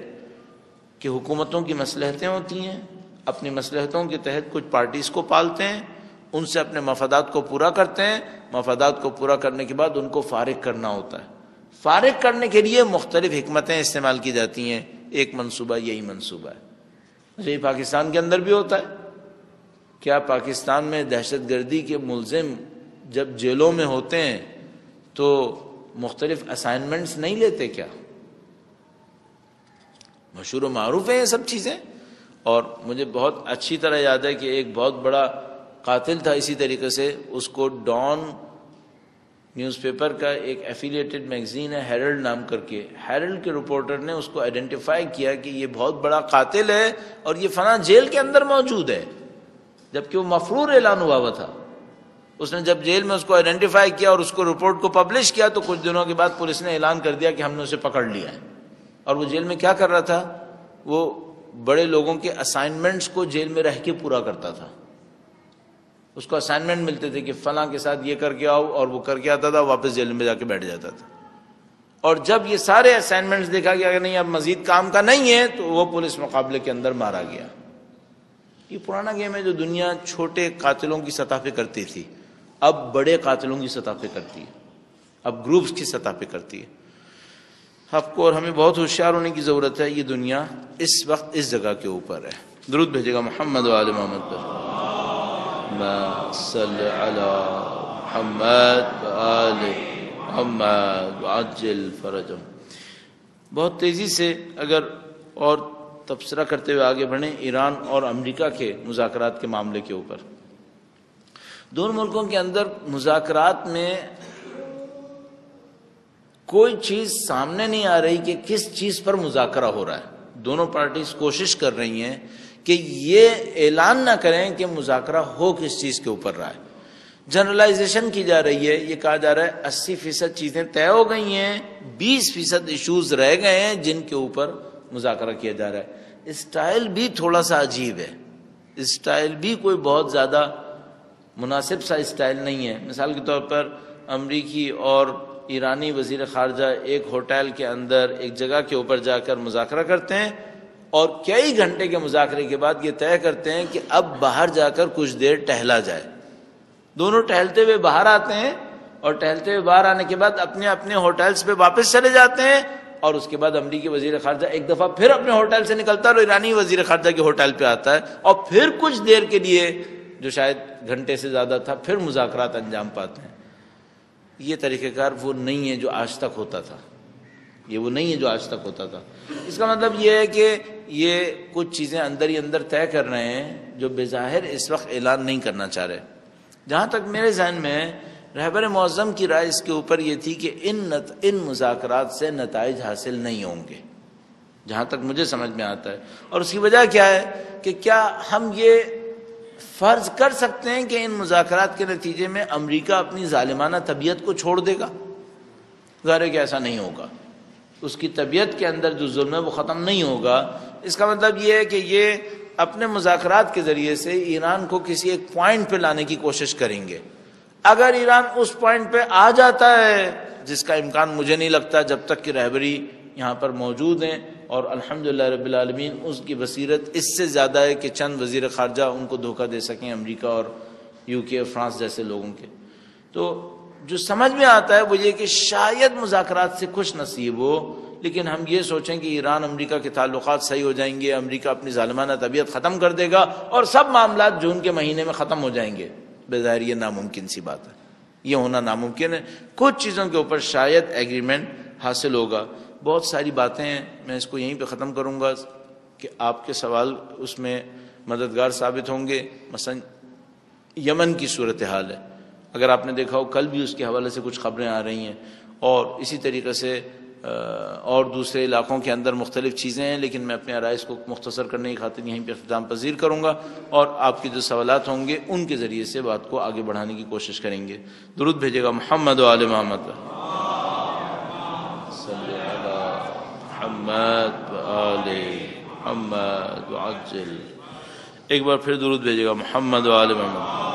کہ حکومتوں کی مصلحتیں ہوتی ہیں، اپنی مصلحتوں کے تحت کچھ پارٹیز کو پالتے ہیں، ان سے اپنے مفادات کو پورا کرتے ہیں، مفادات کو پورا کرنے کے بعد ان کو فارغ کرنا ہوتا ہے. فارغ کرنے کے لیے مختلف حکمتیں استعمال کی جاتی ہیں. ایک منصوبہ یہی منصوبہ ہے. یہ پاکستان کے اندر بھی ہوتا ہے. کیا پاکستان میں دہشت گردی کے ملزم جب جیلوں میں ہوتے ہیں تو مختلف اسائنمنٹس نہیں لیتے کیا؟ مشہور و معروف ہیں یہ سب چیزیں. اور مجھے بہت اچھی طرح یاد ہے کہ ایک بہت بڑا قاتل تھا اسی طریقے سے، اس کو ڈان نیوز پیپر کا ایک ایفیلیٹڈ میگزین ہے ہیرلڈ نام کر کے، ہیرلڈ کے رپورٹر نے اس کو آئیڈینٹیفائی کیا کہ یہ بہت بڑا قاتل ہے اور یہ فلاں جیل کے اندر موجود ہے، جبکہ وہ مفرور اعلان ہوا ہوا تھا. اس نے جب جیل میں اس کو آئیڈینٹیفائی کیا اور اس کو رپورٹ کو پبلش کیا تو کچھ دنوں کے بعد پولیس نے اعلان کر دیا کہ ہم نے اسے پکڑ لیا ہے. اور وہ جیل میں کیا کر رہا تھا؟ وہ بڑے لوگوں کے اسائنمنٹس کو جیل میں رہ کے پورا کرتا تھا. اس کو اسائنمنٹ ملتے تھے کہ فلاں کے ساتھ یہ کر کے آؤ، اور وہ کر کے آتا تھا، واپس جیل میں جا کے بیٹھ جاتا تھا. اور جب یہ سارے اسائنمنٹس دیکھا کہ اگر نہیں اب مزید کام کا نہیں ہے تو وہ پولیس مقابلے کے اندر مارا گیا. یہ پرانا گیم ہے جو دنیا چھوٹے قاتلوں کی سطح پہ کرتی تھی، اب بڑے قاتلوں کی سطح پہ کرتی ہے، اب گروپس کی سطح پہ کرتی ہے. آپ کو اور ہمیں بہت ہوشیار ہونے کی ضرورت ہے. یہ دنیا اس وقت اس جگہ کے اوپر ہے. درود بھیجے گا محمد و آل محمد پر. صلی علی محمد و آل محمد وعجل فرجهم. بہت تیزی سے اگر اور تبصرہ کرتے ہوئے آگے بڑھیں ایران اور امریکہ کے مذاکرات کے معاملے کے اوپر. دونوں ملکوں کے اندر مذاکرات میں کوئی چیز سامنے نہیں آ رہی کہ کس چیز پر مذاکرہ ہو رہا ہے. دونوں پارٹیز کوشش کر رہی ہیں کہ یہ اعلان نہ کریں کہ مذاکرہ ہو کس چیز کے اوپر رہا ہے. جنرلائزیشن کی جا رہی ہے، یہ کہا جا رہا ہے 80% چیزیں طے ہو گئی ہیں، 20% ایشوز رہ گئے ہیں جن کے اوپر مذاکرہ کیا جا رہا ہے. اسٹائل بھی تھوڑا سا عجیب ہے، اسٹائل بھی کوئی بہت زیادہ مناسب سا اسٹائل نہیں ہے. مثال کے طور پر امریکی اور ایرانی وزیر خارجہ ایک ہوٹل کے اندر ایک جگہ کے اوپر جا کر مذاکرہ کرتے ہیں اور کئی گھنٹے کے مذاکرے کے بعد یہ طے کرتے ہیں کہ اب باہر جا کر کچھ دیر ٹہلا جائے. دونوں ٹہلتے ہوئے باہر آتے ہیں اور ٹہلتے ہوئے باہر آنے کے بعد اپنے اپنے ہوٹلز پہ واپس چلے جاتے ہیں. اور اس کے بعد امریکی وزیر خارجہ ایک دفعہ پھر اپنے ہوٹل سے نکلتا ہے اور ایرانی وزیر خارجہ کے ہوٹل پہ آتا ہے اور پھر کچھ دیر کے لیے جو شاید گھنٹے سے زیادہ تھا پھر مذاکرات انجام پاتے ہیں. یہ طریقہ کار وہ نہیں ہے جو آج تک ہوتا تھا، یہ وہ نہیں ہے جو آج تک ہوتا تھا. اس کا مطلب یہ ہے کہ یہ کچھ چیزیں اندر ہی اندر طے کر رہے ہیں جو بظاہر اس وقت اعلان نہیں کرنا چاہ رہے. جہاں تک میرے ذہن میں رہبر معظم کی رائے اس کے اوپر یہ تھی کہ ان مذاکرات سے نتائج حاصل نہیں ہوں گے، جہاں تک مجھے سمجھ میں آتا ہے. اور اس کی وجہ کیا ہے کہ کیا ہم یہ فرض کر سکتے ہیں کہ ان مذاکرات کے نتیجے میں امریکہ اپنی ظالمانہ طبیعت کو چھوڑ دے گا؟ ظاہر ہے کہ ایسا نہیں ہوگا. اس کی طبیعت کے اندر جو ظلم ہے وہ ختم نہیں ہوگا. اس کا مطلب یہ ہے کہ یہ اپنے مذاکرات کے ذریعے سے ایران کو کسی ایک پوائنٹ پہ لانے کی کوشش کریں گے. اگر ایران اس پوائنٹ پہ آ جاتا ہے، جس کا امکان مجھے نہیں لگتا جب تک کہ رہبری یہاں پر موجود ہیں، اور الحمدللہ رب العالمین اس کی بصیرت اس سے زیادہ ہے کہ چند وزیر خارجہ ان کو دھوکہ دے سکیں، امریکہ اور UK اور فرانس جیسے لوگوں کے. تو جو سمجھ میں آتا ہے وہ یہ کہ شاید مذاکرات سے کچھ نصیب ہو، لیکن ہم یہ سوچیں کہ ایران امریکہ کے تعلقات صحیح ہو جائیں گے، امریکہ اپنی ظالمانہ طبیعت ختم کر دے گا اور سب معاملات جون کے مہینے میں ختم ہو جائیں گے. بظاہر یہ ناممکن سی بات ہے، یہ ہونا ناممکن ہے. کچھ چیزوں کے اوپر شاید ایگریمنٹ حاصل ہوگا. بہت ساری باتیں ہیں، میں اس کو یہیں پہ ختم کروں گا کہ آپ کے سوال اس میں مددگار ثابت ہوں گے. مثلا یمن کی صورتحال ہے، اگر آپ نے دیکھا ہو کل بھی اس کے حوالے سے کچھ خبریں آ رہی ہیں، اور اسی طریقے سے اور دوسرے علاقوں کے اندر مختلف چیزیں ہیں، لیکن میں اپنے آرائز کو مختصر کرنے کی خاطر یہیں پہ اختتام پذیر کروں گا، اور آپ کے جو سوالات ہوں گے ان کے ذریعے سے بات کو آگے بڑھانے کی کوشش کریں گے۔ درود بھیجے گا محمد و آل محمد، صلی علی محمد و آل محمد وعجل۔ ایک بار پھر درود بھیجے گا محمد و آل محمد۔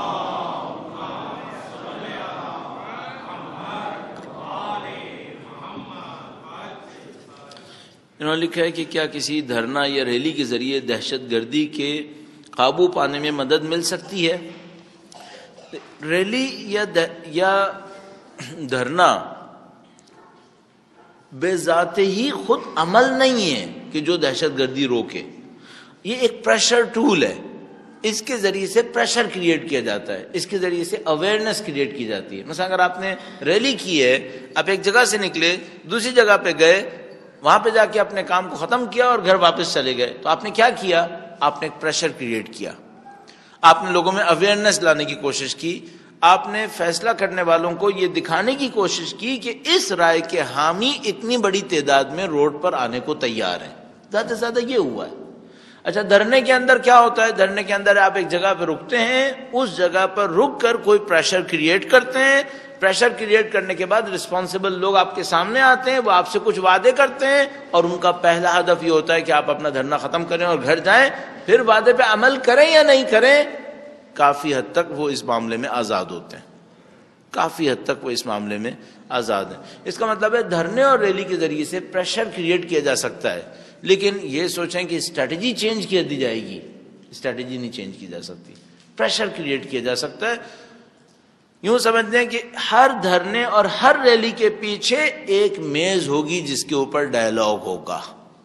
انہوں نے لکھا ہے کہ کیا کسی دھرنا یا ریلی کے ذریعے دہشت گردی کے قابو پانے میں مدد مل سکتی ہے؟ ریلی یا دھرنا بے ذات ہی خود عمل نہیں ہے کہ جو دہشت گردی روکے، یہ ایک پریشر ٹول ہے، اس کے ذریعے سے پریشر کریٹ کیا جاتا ہے، اس کے ذریعے سے اویئرنیس کریٹ کی جاتی ہے۔ مثلا اگر آپ نے ریلی کی ہے، آپ ایک جگہ سے نکلے دوسری جگہ پہ گئے، وہاں پہ جا کے اپنے کام کو ختم کیا اور گھر واپس چلے گئے، تو آپ نے کیا کیا؟ آپ نے ایک پریشر کریٹ کیا، آپ نے لوگوں میں اویئرنیس لانے کی کوشش کی، آپ نے فیصلہ کرنے والوں کو یہ دکھانے کی کوشش کی کہ اس رائے کے حامی اتنی بڑی تعداد میں روڈ پر آنے کو تیار ہیں۔ زیادہ سے زیادہ یہ ہوا ہے۔ اچھا، دھرنے کے اندر کیا ہوتا ہے؟ دھرنے کے اندر آپ ایک جگہ پہ رکتے ہیں، اس جگہ پر رک کر کوئی پریشر کریٹ کرتے ہیں، پریشر کریٹ کرنے کے بعد رسپانسبل لوگ آپ کے سامنے آتے ہیں، وہ آپ سے کچھ وعدے کرتے ہیں، اور ان کا پہلا ہدف یہ ہوتا ہے کہ آپ اپنا دھرنا ختم کریں اور گھر جائیں۔ پھر وعدے پہ عمل کریں یا نہیں کریں، کافی حد تک وہ اس معاملے میں آزاد ہوتے ہیں، کافی حد تک وہ اس معاملے میں آزاد ہیں۔ اس کا مطلب ہے دھرنے اور ریلی کے ذریعے سے پریشر کریٹ کیا جا سکتا ہے، لیکن یہ سوچیں کہ اسٹریٹجی چینج کر دی جائے گی، اسٹریٹجی نہیں چینج کی جا سکتی، پریشر کریٹ کیا جا سکتا ہے۔ یوں سمجھتے ہیں کہ ہر دھرنے اور ہر ریلی کے پیچھے ایک میز ہوگی جس کے اوپر ڈائلاگ ہوگا،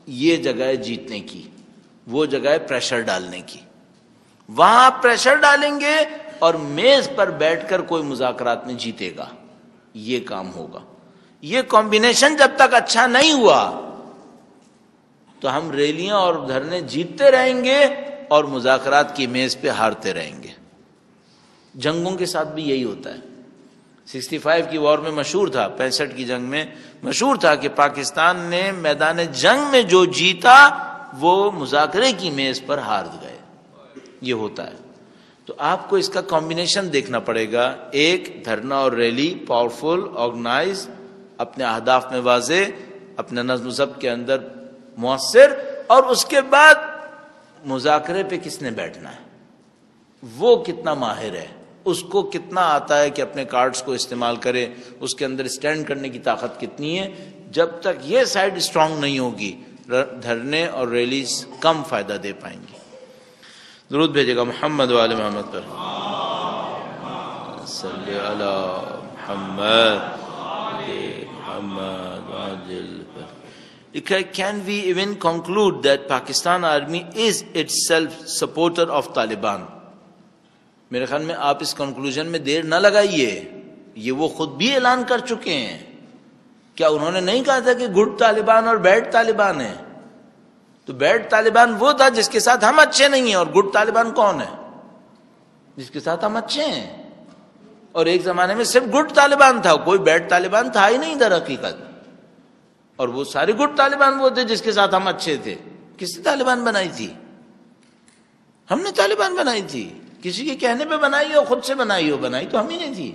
یہ جگہ ہے جیتنے کی، وہ جگہ ہے پریشر ڈالنے کی، وہاں آپ پریشر ڈالیں گے اور میز پر بیٹھ کر کوئی مذاکرات میں جیتے گا، یہ کام ہوگا۔ یہ کمبینیشن جب تک اچھا نہیں ہوا تو ہم ریلیاں اور دھرنے جیتتے رہیں گے اور مذاکرات کی میز پہ ہارتے رہیں گے۔ جنگوں کے ساتھ بھی یہی ہوتا ہے۔ 65 کی وار میں مشہور تھا، 65 کی جنگ میں مشہور تھا کہ پاکستان نے میدان جنگ میں جو جیتا وہ مذاکرے کی میز پر ہار گئے، یہ ہوتا ہے۔ تو آپ کو اس کا کمبینیشن دیکھنا پڑے گا، ایک دھرنا اور ریلی پاورفل، آرگنائز، اپنے اہداف میں واضح، اپنے نظم و ضبط کے اندر مؤثر، اور اس کے بعد مذاکرے پہ کس نے بیٹھنا ہے، وہ کتنا ماہر ہے، اس کو کتنا آتا ہے کہ اپنے کارڈز کو استعمال کرے، اس کے اندر سٹینڈ کرنے کی طاقت کتنی ہے۔ جب تک یہ سائڈ اسٹرانگ نہیں ہوگی، دھرنے اور ریلیز کم فائدہ دے پائیں گی۔ درود بھیجے گا محمد و آل محمد پر، صلی علی محمد محمد وعجل پر۔ لکھا ہے can we even conclude that Pakistan army is itself supporter of Taliban? میرے خیال میں آپ اس کنکلوژن میں دیر نہ لگائیے، یہ وہ خود بھی اعلان کر چکے ہیں۔ کیا انہوں نے نہیں کہا تھا کہ گڈ طالبان اور بیڈ طالبان ہیں؟ تو بیڈ طالبان وہ تھا جس کے ساتھ ہم اچھے نہیں ہیں، اور گڈ طالبان کون ہے؟ جس کے ساتھ ہم اچھے ہیں۔ اور ایک زمانے میں صرف گڈ طالبان تھا، کوئی بیڈ طالبان تھا ہی نہیں در حقیقت، اور وہ سارے گڈ طالبان وہ تھے جس کے ساتھ ہم اچھے تھے۔ کس نے طالبان بنائی تھی؟ ہم نے طالبان بنائی تھی، کسی کے کہنے پہ بنائی ہو، خود سے بنائی ہو، بنائی تو ہم ہی نہیں تھی۔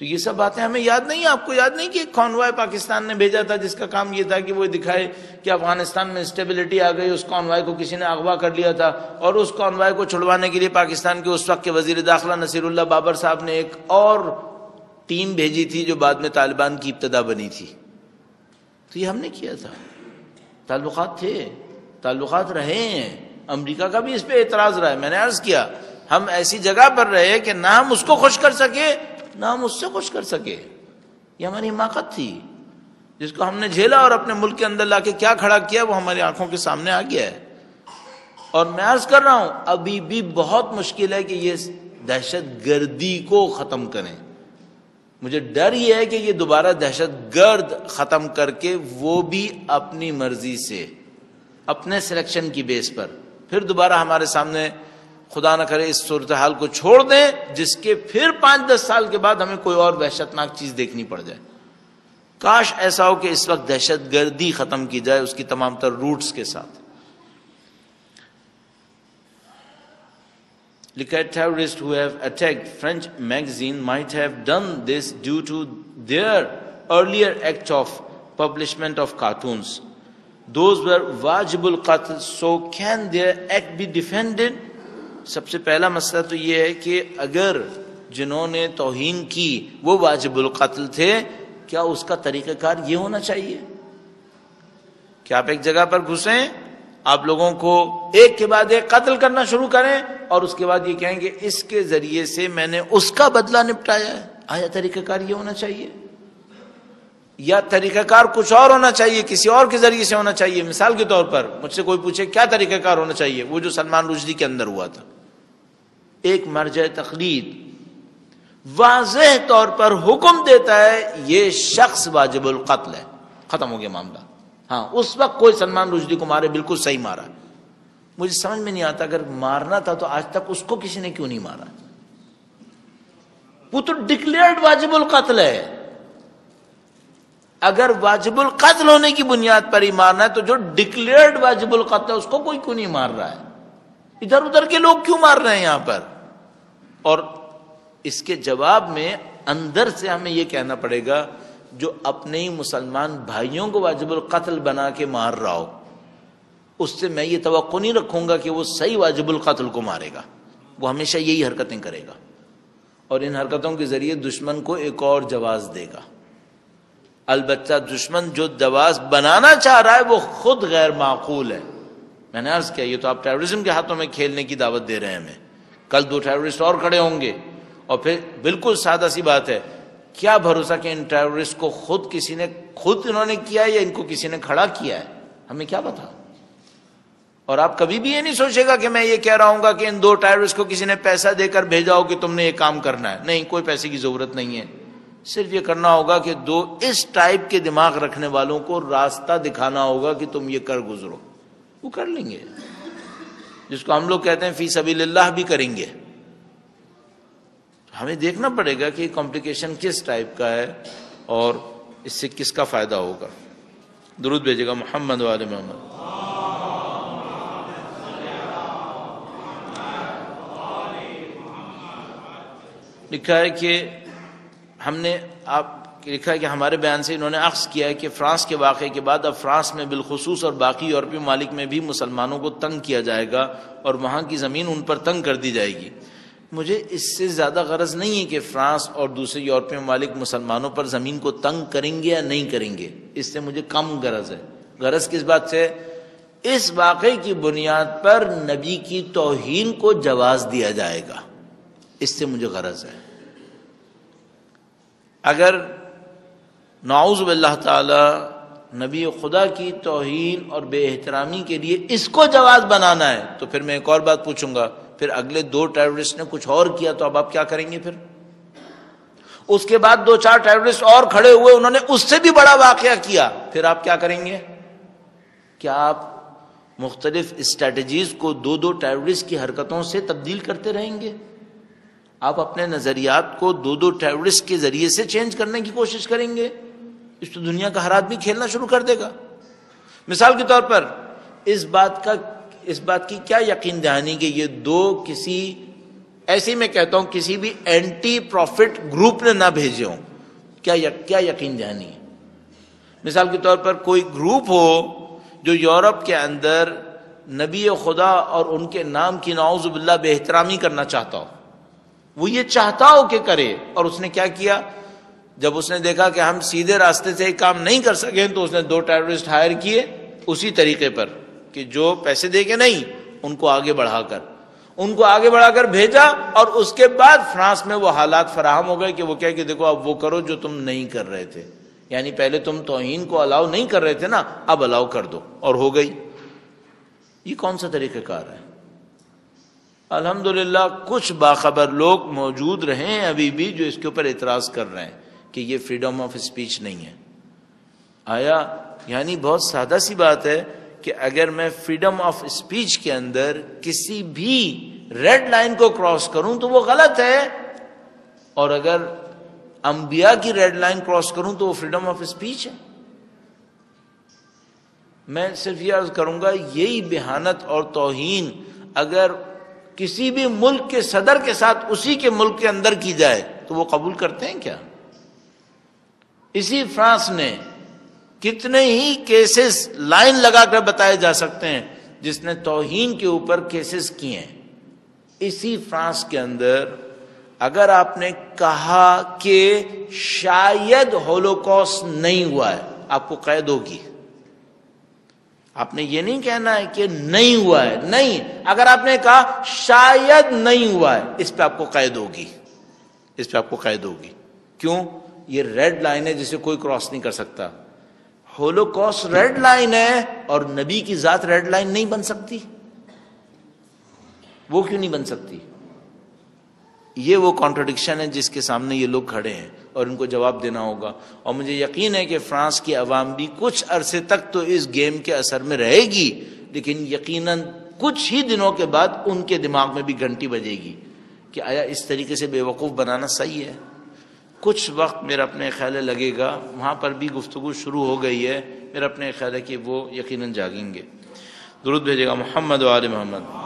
تو یہ سب باتیں ہمیں یاد نہیں، آپ کو یاد نہیں کہ ایک کانوائے پاکستان نے بھیجا تھا جس کا کام یہ تھا کہ وہ دکھائے کہ افغانستان میں اسٹیبلٹی آ گئی، اس کانوائے کو کسی نے اغوا کر لیا تھا، اور اس کانوائے کو چھڑوانے کے لیے پاکستان کے اس وقت کے وزیر داخلہ نصیر اللہ بابر صاحب نے ایک اور ٹیم بھیجی تھی جو بعد میں طالبان کی ابتدا بنی تھی۔ تو یہ ہم نے کیا تھا، تعلقات تھے، تعلقات رہے ہیں۔ امریکہ کا بھی اس پہ اعتراض رہا ہے، میں نے عرض کیا ہم ایسی جگہ پر رہے کہ نہ ہم اس کو خوش کر سکے نہ ہم اس سے خوش کر سکے، یہ ہماری حماقت تھی، جس کو ہم نے جھیلا اور اپنے ملک کے اندر لا کے کیا کھڑا کیا وہ ہماری آنکھوں کے سامنے آ گیا ہے۔ اور میں عرض کر رہا ہوں ابھی بھی بہت مشکل ہے کہ یہ دہشت گردی کو ختم کریں۔ مجھے ڈر یہ ہے کہ یہ دوبارہ دہشت گرد ختم کر کے وہ بھی اپنی مرضی سے، اپنے سلیکشن کی بیس پر پھر دوبارہ ہمارے سامنے خدا نہ کرے اس صورتحال کو چھوڑ دیں جس کے پھر 5-10 سال کے بعد ہمیں کوئی اور وحشتناک چیز دیکھنی پڑ جائے۔ کاش ایسا ہو کہ اس وقت دہشت گردی ختم کی جائے اس کی تمام تر روٹس کے ساتھ. لکھا ہے terrorists who have attacked French magazine might have done this due to their earlier act of publishment of cartoons. Those were wajib al-qatl, so can their act be defended? سب سے پہلا مسئلہ تو یہ ہے کہ اگر جنہوں نے توہین کی وہ واجب القتل تھے، کیا اس کا طریقہ کار یہ ہونا چاہیے کہ آپ ایک جگہ پر گھسیں، آپ لوگوں کو ایک کے بعد ایک قتل کرنا شروع کریں اور اس کے بعد یہ کہیں گے اس کے ذریعے سے میں نے اس کا بدلہ نپٹایا ہے؟ آیا طریقہ کار یہ ہونا چاہیے؟ یا طریقہ کار کچھ اور ہونا چاہیے، کسی اور کے ذریعے سے ہونا چاہیے؟ مثال کے طور پر مجھ سے کوئی پوچھے کیا طریقہ کار ہونا چاہیے، وہ جو سلمان رشدی کے اندر ہوا تھا، ایک مرجع تقلید واضح طور پر حکم دیتا ہے یہ شخص واجب القتل ہے، ختم ہو گیا معاملہ. ہاں اس وقت کوئی سلمان رشدی کو مارے، بالکل صحیح مارا. مجھے سمجھ میں نہیں آتا اگر مارنا تھا تو آج تک اس کو کسی نے کیوں نہیں مارا؟ وہ تو ڈکلیئرڈ واجب القتل ہے. اگر واجب القتل ہونے کی بنیاد پر ہی مارنا ہے تو جو ڈکلیئرڈ واجب القتل ہے اس کو کوئی کیوں نہیں مار رہا ہے؟ ادھر ادھر کے لوگ کیوں مار رہے ہیں یہاں پر؟ اور اس کے جواب میں اندر سے ہمیں یہ کہنا پڑے گا جو اپنے ہی مسلمان بھائیوں کو واجب القتل بنا کے مار رہا ہو، اس سے میں یہ توقع نہیں رکھوں گا کہ وہ صحیح واجب القتل کو مارے گا. وہ ہمیشہ یہی حرکتیں کرے گا اور ان حرکتوں کے ذریعے دشمن کو ایک اور جواز دے گا. البتہ دشمن جو جواز بنانا چاہ رہا ہے وہ خود غیر معقول ہے. میں نے عرض کیا یہ تو آپ ٹیررزم کے ہاتھوں میں کھیلنے کی دعوت دے رہے ہیں ہمیں. کل 2 ٹیررسٹ اور کھڑے ہوں گے اور پھر بالکل سادہ سی بات ہے، کیا بھروسہ کہ ان ٹیررسٹ کو خود کسی نے انہوں نے کیا یا ان کو کسی نے کھڑا کیا ہے؟ ہمیں کیا پتا. اور آپ کبھی بھی یہ نہیں سوچے گا کہ میں یہ کہہ رہا ہوں گا کہ ان 2 ٹیررسٹ کو کسی نے پیسہ دے کر بھیجا ہو کہ تم نے یہ کام کرنا ہے. نہیں، کوئی پیسے کی ضرورت نہیں ہے. صرف یہ کرنا ہوگا کہ 2 اس ٹائپ کے دماغ رکھنے والوں کو راستہ دکھانا ہوگا کہ تم یہ کر گزرو، وہ کر لیں گے. جس کو ہم لوگ کہتے ہیں فی سبیل اللہ بھی کریں گے. ہمیں دیکھنا پڑے گا کہ کمپلیکیشن کس ٹائپ کا ہے اور اس سے کس کا فائدہ ہوگا. درود بھیجے گا محمد و آل محمد. لکھا ہے کہ ہم نے لکھا ہے کہ ہمارے بیان سے انہوں نے اخذ کیا ہے کہ فرانس کے واقعے کے بعد اب فرانس میں بالخصوص اور باقی یورپی ممالک میں بھی مسلمانوں کو تنگ کیا جائے گا اور وہاں کی زمین ان پر تنگ کر دی جائے گی. مجھے اس سے زیادہ غرض نہیں ہے کہ فرانس اور دوسرے یورپی ممالک مسلمانوں پر زمین کو تنگ کریں گے یا نہیں کریں گے، اس سے مجھے کم غرض ہے. غرض کس بات سے؟ اس واقعے کی بنیاد پر نبی کی توہین کو جواز دیا جائے گا، اس سے مجھے غرض ہے. اگر نعوذ باللہ تعالی نبی خدا کی توہین اور بے احترامی کے لیے اس کو جواز بنانا ہے تو پھر میں ایک اور بات پوچھوں گا، پھر اگلے 2 ٹیررسٹ نے کچھ اور کیا تو اب آپ کیا کریں گے؟ پھر اس کے بعد 2-4 ٹیررسٹ اور کھڑے ہوئے، انہوں نے اس سے بھی بڑا واقعہ کیا، پھر آپ کیا کریں گے؟ کیا آپ مختلف اسٹریٹجیز کو 2 ٹیررسٹ کی حرکتوں سے تبدیل کرتے رہیں گے؟ آپ اپنے نظریات کو 2 ٹیررسٹ کے ذریعے سے چینج کرنے کی کوشش کریں گے؟ اس تو دنیا کا ہر آدمی کھیلنا شروع کر دے گا. مثال کے طور پر اس بات کی کیا یقین دہانی کہ یہ 2 کسی ایسے میں کہتا ہوں کسی بھی اینٹی پروفٹ گروپ نے نہ بھیجے ہوں، کیا یقین دہانی ہے؟ مثال کے طور پر کوئی گروپ ہو جو یورپ کے اندر نبی خدا اور ان کے نام کی نعوذ باللہ بے احترامی کرنا چاہتا ہو، وہ یہ چاہتا ہو کہ کرے، اور اس نے کیا کیا؟ جب اس نے دیکھا کہ ہم سیدھے راستے سے کام نہیں کر سکیں تو اس نے 2 ٹیررسٹ ہائر کیے اسی طریقے پر کہ جو پیسے دے کے نہیں، ان کو آگے بڑھا کر بھیجا. اور اس کے بعد فرانس میں وہ حالات فراہم ہو گئے کہ وہ کہے کہ دیکھو اب وہ کرو جو تم نہیں کر رہے تھے، یعنی پہلے تم توہین کو الاؤ نہیں کر رہے تھے نا، اب الاؤ کر دو، اور ہو گئی. یہ کون سا طریقہ کار ہے؟ الحمدللہ کچھ باخبر لوگ موجود رہے ہیں ابھی بھی جو اس کے اوپر اعتراض کر رہے ہیں کہ یہ فریڈم آف اسپیچ نہیں ہے. آیا یعنی بہت سادہ سی بات ہے کہ اگر میں فریڈم آف اسپیچ کے اندر کسی بھی ریڈ لائن کو کراس کروں تو وہ غلط ہے، اور اگر انبیاء کی ریڈ لائن کراس کروں تو وہ فریڈم آف اسپیچ ہے. میں صرف یہ عرض کروں گا یہی بہانت اور توہین اگر کسی بھی ملک کے صدر کے ساتھ اسی کے ملک کے اندر کی جائے تو وہ قبول کرتے ہیں کیا؟ اسی فرانس نے کتنے ہی کیسز لائن لگا کر بتائے جا سکتے ہیں جس نے توہین کے اوپر کیسز کیے ہیں. اسی فرانس کے اندر اگر آپ نے کہا کہ شاید ہولوکاسٹ نہیں ہوا ہے آپ کو قید ہوگی. آپ نے یہ نہیں کہنا ہے کہ نہیں ہوا ہے، نہیں، اگر آپ نے کہا شاید نہیں ہوا ہے اس پہ آپ کو قید ہوگی، اس پہ آپ کو قید ہوگی. کیوں؟ یہ ریڈ لائن ہے جسے کوئی کراس نہیں کر سکتا. ہولوکاسٹ ریڈ لائن ہے اور نبی کی ذات ریڈ لائن نہیں بن سکتی. وہ کیوں نہیں بن سکتی؟ یہ وہ کانٹرڈکشن ہے جس کے سامنے یہ لوگ کھڑے ہیں اور ان کو جواب دینا ہوگا. اور مجھے یقین ہے کہ فرانس کی عوام بھی کچھ عرصے تک تو اس گیم کے اثر میں رہے گی، لیکن یقیناً کچھ ہی دنوں کے بعد ان کے دماغ میں بھی گھنٹی بجے گی کہ آیا اس طریقے سے بے وقوف بنانا صحیح ہے. کچھ وقت میرا اپنے خیال لگے گا، وہاں پر بھی گفتگو شروع ہو گئی ہے، میرا اپنے خیال ہے کہ وہ یقیناً جاگیں گے. درود بھیجے گا محمد و آل محمد.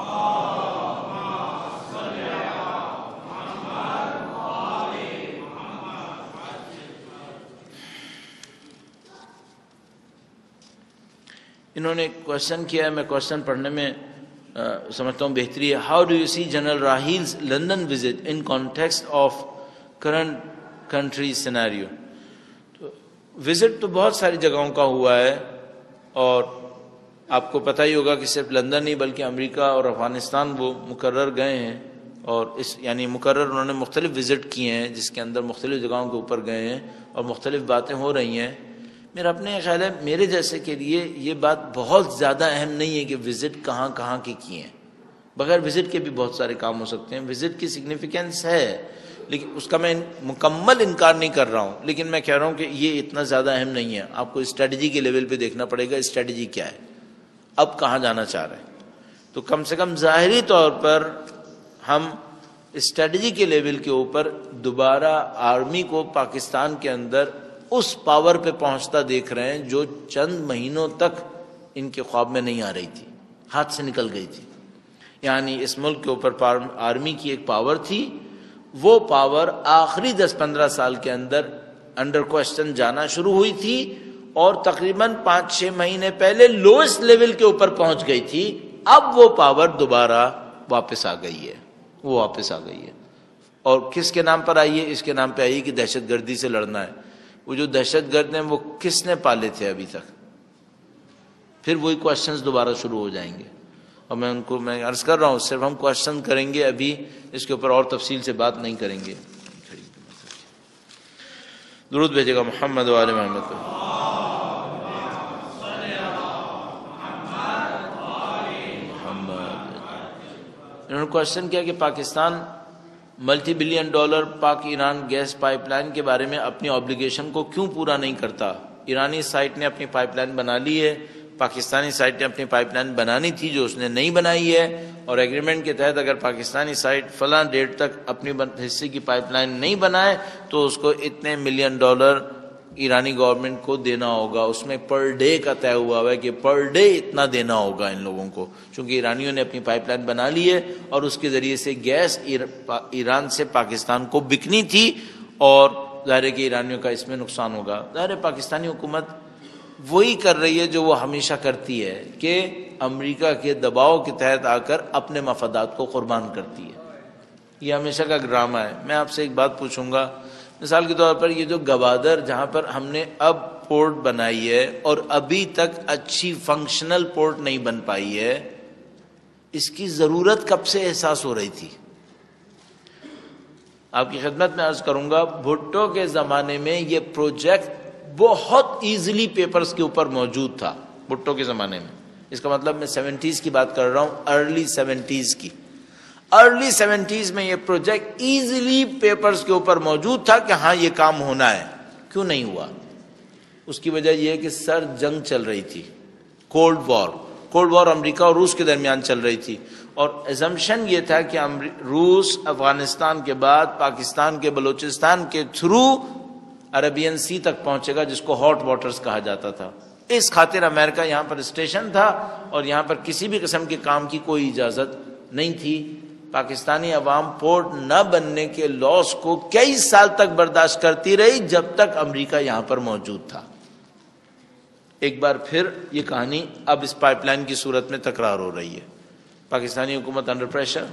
انہوں نے کوشچن کیا ہے، میں کوشچن پڑھنے میں سمجھتا ہوں بہتری ہے. How do you see general Raheel's London visit in context of current country scenario? تو وزٹ تو بہت ساری جگہوں کا ہوا ہے اور آپ کو پتہ ہی ہوگا کہ صرف لندن نہیں بلکہ امریکہ اور افغانستان وہ مقرر گئے ہیں، اور اس یعنی مقرر انہوں نے مختلف وزٹ کیے ہیں جس کے اندر مختلف جگہوں کے اوپر گئے ہیں اور مختلف باتیں ہو رہی ہیں. میرا اپنے خیال ہے میرے جیسے کے لیے یہ بات بہت زیادہ اہم نہیں ہے کہ وزٹ کہاں کہاں کی کیے ہیں. بغیر وزٹ کے بھی بہت سارے کام ہو سکتے ہیں. وزٹ کی سگنیفیکنس ہے لیکن اس کا میں مکمل انکار نہیں کر رہا ہوں، لیکن میں کہہ رہا ہوں کہ یہ اتنا زیادہ اہم نہیں ہے. آپ کو اسٹریٹجی کے لیول پہ دیکھنا پڑے گا اسٹریٹجی کیا ہے، اب کہاں جانا چاہ رہے ہیں. تو کم سے کم ظاہری طور پر ہم اسٹریٹجی کے لیول کے اوپر دوبارہ آرمی کو پاکستان کے اندر اس پاور پہ پہنچتا دیکھ رہے ہیں جو چند مہینوں تک ان کے خواب میں نہیں آ رہی تھی، ہاتھ سے نکل گئی تھی. یعنی اس ملک کے اوپر آرمی کی ایک پاور تھی، وہ پاور آخری 10-15 سال کے اندر انڈر کوسچن جانا شروع ہوئی تھی اور تقریباً 5-6 مہینے پہلے لوئسٹ لیول کے اوپر پہنچ گئی تھی. اب وہ پاور دوبارہ واپس آ گئی ہے، وہ واپس آ گئی ہے. اور کس کے نام پر آئی ہے؟ اس کے نام پہ آئی ہے کہ دہشت گردی سے لڑنا ہے. وہ جو دہشت گرد ہیں وہ کس نے پالے تھے ابھی تک؟ پھر وہی کوشچنز دوبارہ شروع ہو جائیں گے. اور میں عرض کر رہا ہوں صرف ہم کوشچن کریں گے، ابھی اس کے اوپر اور تفصیل سے بات نہیں کریں گے. درود بھیجے گا محمد و آل محمد کو. انہوں نے کوشچن کیا کہ پاکستان ملٹی بلین ڈالر پاک ایران گیس پائپ لائن کے بارے میں اپنی آبلیگیشن کو کیوں پورا نہیں کرتا؟ ایرانی سائٹ نے اپنی پائپ لائن بنا لی ہے، پاکستانی سائٹ نے اپنی پائپ لائن بنانی تھی جو اس نے نہیں بنائی ہے، اور ایگریمنٹ کے تحت اگر پاکستانی سائٹ فلاں ڈیٹ تک اپنی حصے کی پائپ لائن نہیں بنائے تو اس کو اتنے ملین ڈالر ایرانی گورنمنٹ کو دینا ہوگا. اس میں پر ڈے کا طے ہوا ہے کہ پر ڈے اتنا دینا ہوگا ان لوگوں کو، چونکہ ایرانیوں نے اپنی پائپ لائن بنا لی ہے اور اس کے ذریعے سے گیس ایران سے پاکستان کو بکنی تھی، اور ظاہر ہے کہ ایرانیوں کا اس میں نقصان ہوگا. ظاہر ہے پاکستانی حکومت وہی کر رہی ہے جو وہ ہمیشہ کرتی ہے کہ امریکہ کے دباؤ کے تحت آ کر اپنے مفادات کو قربان کرتی ہے. یہ ہمیشہ کا ڈرامہ ہے. میں آپ سے ایک بات پوچھوں گا، مثال کے طور پر یہ جو گوادر جہاں پر ہم نے اب پورٹ بنائی ہے اور ابھی تک اچھی فنکشنل پورٹ نہیں بن پائی ہے، اس کی ضرورت کب سے احساس ہو رہی تھی؟ آپ کی خدمت میں عرض کروں گا، بھٹو کے زمانے میں یہ پروجیکٹ بہت ایزیلی پیپرز کے اوپر موجود تھا. بھٹو کے زمانے میں، اس کا مطلب میں 70s کی بات کر رہا ہوں، ارلی 70s کی. ارلی 70s میں یہ پروجیکٹ ایزیلی پیپرز کے اوپر موجود تھا کہ ہاں یہ کام ہونا ہے. کیوں نہیں ہوا؟ اس کی وجہ یہ ہے کہ جنگ چل رہی تھی، کولڈ وار امریکہ اور روس کے درمیان چل رہی تھی، اور ایزمپشن یہ تھا کہ روس افغانستان کے بعد پاکستان کے بلوچستان کے تھرو عربین سی تک پہنچے گا، جس کو ہاٹ واٹرز کہا جاتا تھا۔ اس خاطر امریکہ یہاں پر اسٹیشن تھا اور یہاں پر کسی بھی قسم کے کام کی کوئی اجازت نہیں تھی۔ پاکستانی عوام پورٹ نہ بننے کے لاس کو کئی سال تک برداشت کرتی رہی جب تک امریکہ یہاں پر موجود تھا۔ ایک بار پھر یہ کہانی اب اس پائپ لائن کی صورت میں تکرار ہو رہی ہے۔ پاکستانی حکومت انڈر پریشر،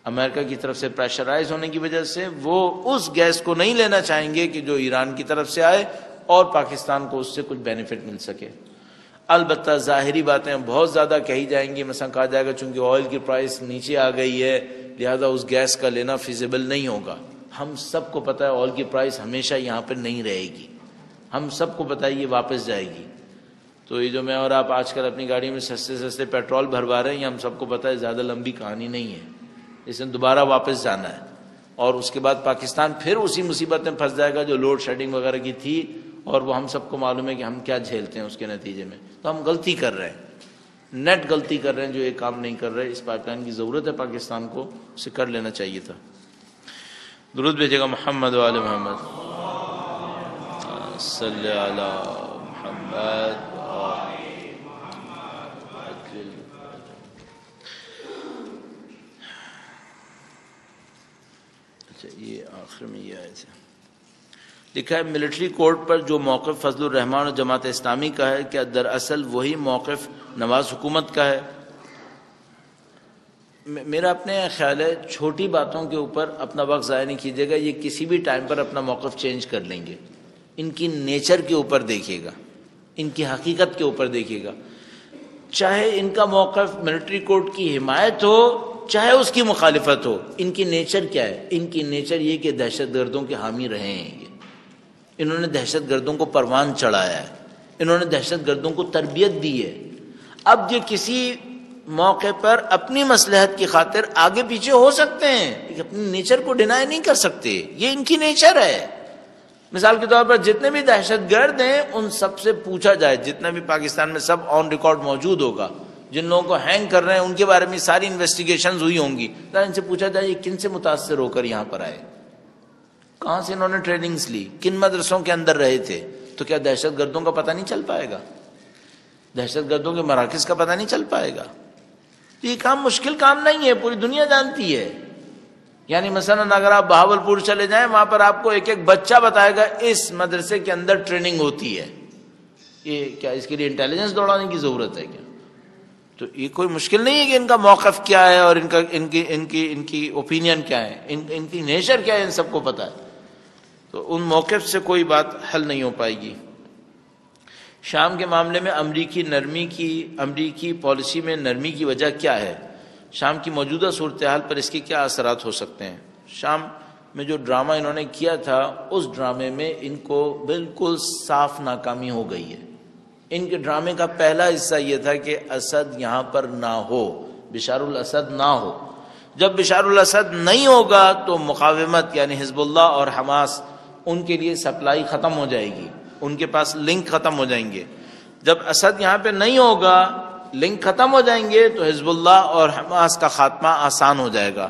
امریکہ کی طرف سے پریشرائز ہونے کی وجہ سے وہ اس گیس کو نہیں لینا چاہیں گے کہ جو ایران کی طرف سے آئے اور پاکستان کو اس سے کچھ بینیفٹ مل سکے۔ البتہ ظاہری باتیں بہت زیادہ کہی جائیں گی، مثلا کہا جائے گا چونکہ آئل کی پرائس نیچے آ گئی ہے لہذا اس گیس کا لینا فیزیبل نہیں ہوگا۔ ہم سب کو پتہ ہے آئل کی پرائس ہمیشہ یہاں پہ نہیں رہے گی، ہم سب کو پتہ ہے یہ واپس جائے گی۔ تو یہ جو میں اور آپ آج کل اپنی گاڑی میں سستے سستے پیٹرول بھروا رہے ہیں، یہ ہم سب کو پتہ ہے زیادہ لمبی کہانی نہیں ہے، اس نے دوبارہ واپس جانا ہے، اور اس کے بعد پاکستان پھر اسی مصیبت میں پھنس جائے گا جو لوڈ شیڈنگ وغیرہ کی تھی، اور وہ ہم سب کو معلوم ہے کہ ہم کیا جھیلتے ہیں اس کے نتیجے میں۔ تو ہم غلطی کر رہے ہیں، نیٹ غلطی کر رہے ہیں جو یہ کام نہیں کر رہے۔ اس پائپ لائن کی ضرورت ہے پاکستان کو، اسے کر لینا چاہیے تھا۔ درود بھیجے گا محمد و آل محمد، صلی علی محمد۔ اچھا یہ آخر میں یہ آئے تھے، لکھا ہے ملٹری کورٹ پر جو موقف فضل الرحمان اور جماعت اسلامی کا ہے کیا دراصل وہی موقف نواز حکومت کا ہے؟ میرا اپنے خیال ہے چھوٹی باتوں کے اوپر اپنا وقت ضائع نہیں کیجیے گا، یہ کسی بھی ٹائم پر اپنا موقف چینج کر لیں گے۔ ان کی نیچر کے اوپر دیکھیے گا، ان کی حقیقت کے اوپر دیکھیے گا، چاہے ان کا موقف ملٹری کورٹ کی حمایت ہو چاہے اس کی مخالفت ہو، ان کی نیچر کیا ہے؟ ان کی نیچر یہ کہ دہشت گردوں کے حامی رہے ہیں، انہوں نے دہشت گردوں کو پروان چڑھایا ہے، انہوں نے دہشت گردوں کو تربیت دی ہے۔ اب یہ کسی موقع پر اپنی مصلحت کی خاطر آگے پیچھے ہو سکتے ہیں، اپنی نیچر کو ڈینائی نہیں کر سکتے، یہ ان کی نیچر ہے۔ مثال کے طور پر جتنے بھی دہشت گرد ہیں ان سب سے پوچھا جائے، جتنا بھی پاکستان میں سب آن ریکارڈ موجود ہوگا، جن لوگوں کو ہینگ کر رہے ہیں ان کے بارے میں ساری انویسٹیگیشنز ہوئی ہوں گی، ان سے پوچھا جائے یہ کن سے متاثر ہو کر یہاں پر آئے، کہاں سے انہوں نے ٹریننگز لی، کن مدرسوں کے اندر رہے تھے، تو کیا دہشت گردوں کا پتہ نہیں چل پائے گا؟ دہشت گردوں کے مراکز کا پتہ نہیں چل پائے گا؟ یہ کام مشکل کام نہیں ہے، پوری دنیا جانتی ہے۔ یعنی مثلا اگر آپ بہاولپور چلے جائیں وہاں پر آپ کو ایک ایک بچہ بتائے گا اس مدرسے کے اندر ٹریننگ ہوتی ہے، یہ کیا اس کے لیے انٹیلیجنس دوڑانے کی ضرورت ہے کیا؟ تو یہ کوئی مشکل نہیں ہے کہ ان کا موقف کیا ہے اور ان کی اوپینین کیا ہے، ان کی نیچر کیا ہے، ان سب کو پتہ ہے۔ تو ان موقف سے کوئی بات حل نہیں ہو پائے گی۔ شام کے معاملے میں امریکی پالیسی میں نرمی کی وجہ کیا ہے؟ شام کی موجودہ صورتحال پر اس کے کیا اثرات ہو سکتے ہیں؟ شام میں جو ڈرامہ انہوں نے کیا تھا اس ڈرامے میں ان کو بالکل صاف ناکامی ہو گئی ہے۔ ان کے ڈرامے کا پہلا حصہ یہ تھا کہ اسد یہاں پر نہ ہو، بشار الاسد نہ ہو۔ جب بشار الاسد نہیں ہوگا تو مقاومت یعنی حزب اللہ اور حماس ان کے لیے سپلائی ختم ہو جائے گی، ان کے پاس لنک ختم ہو جائیں گے۔ جب اسد یہاں پہ نہیں ہوگا، لنک ختم ہو جائیں گے، تو حزب اللہ اور حماس کا خاتمہ آسان ہو جائے گا۔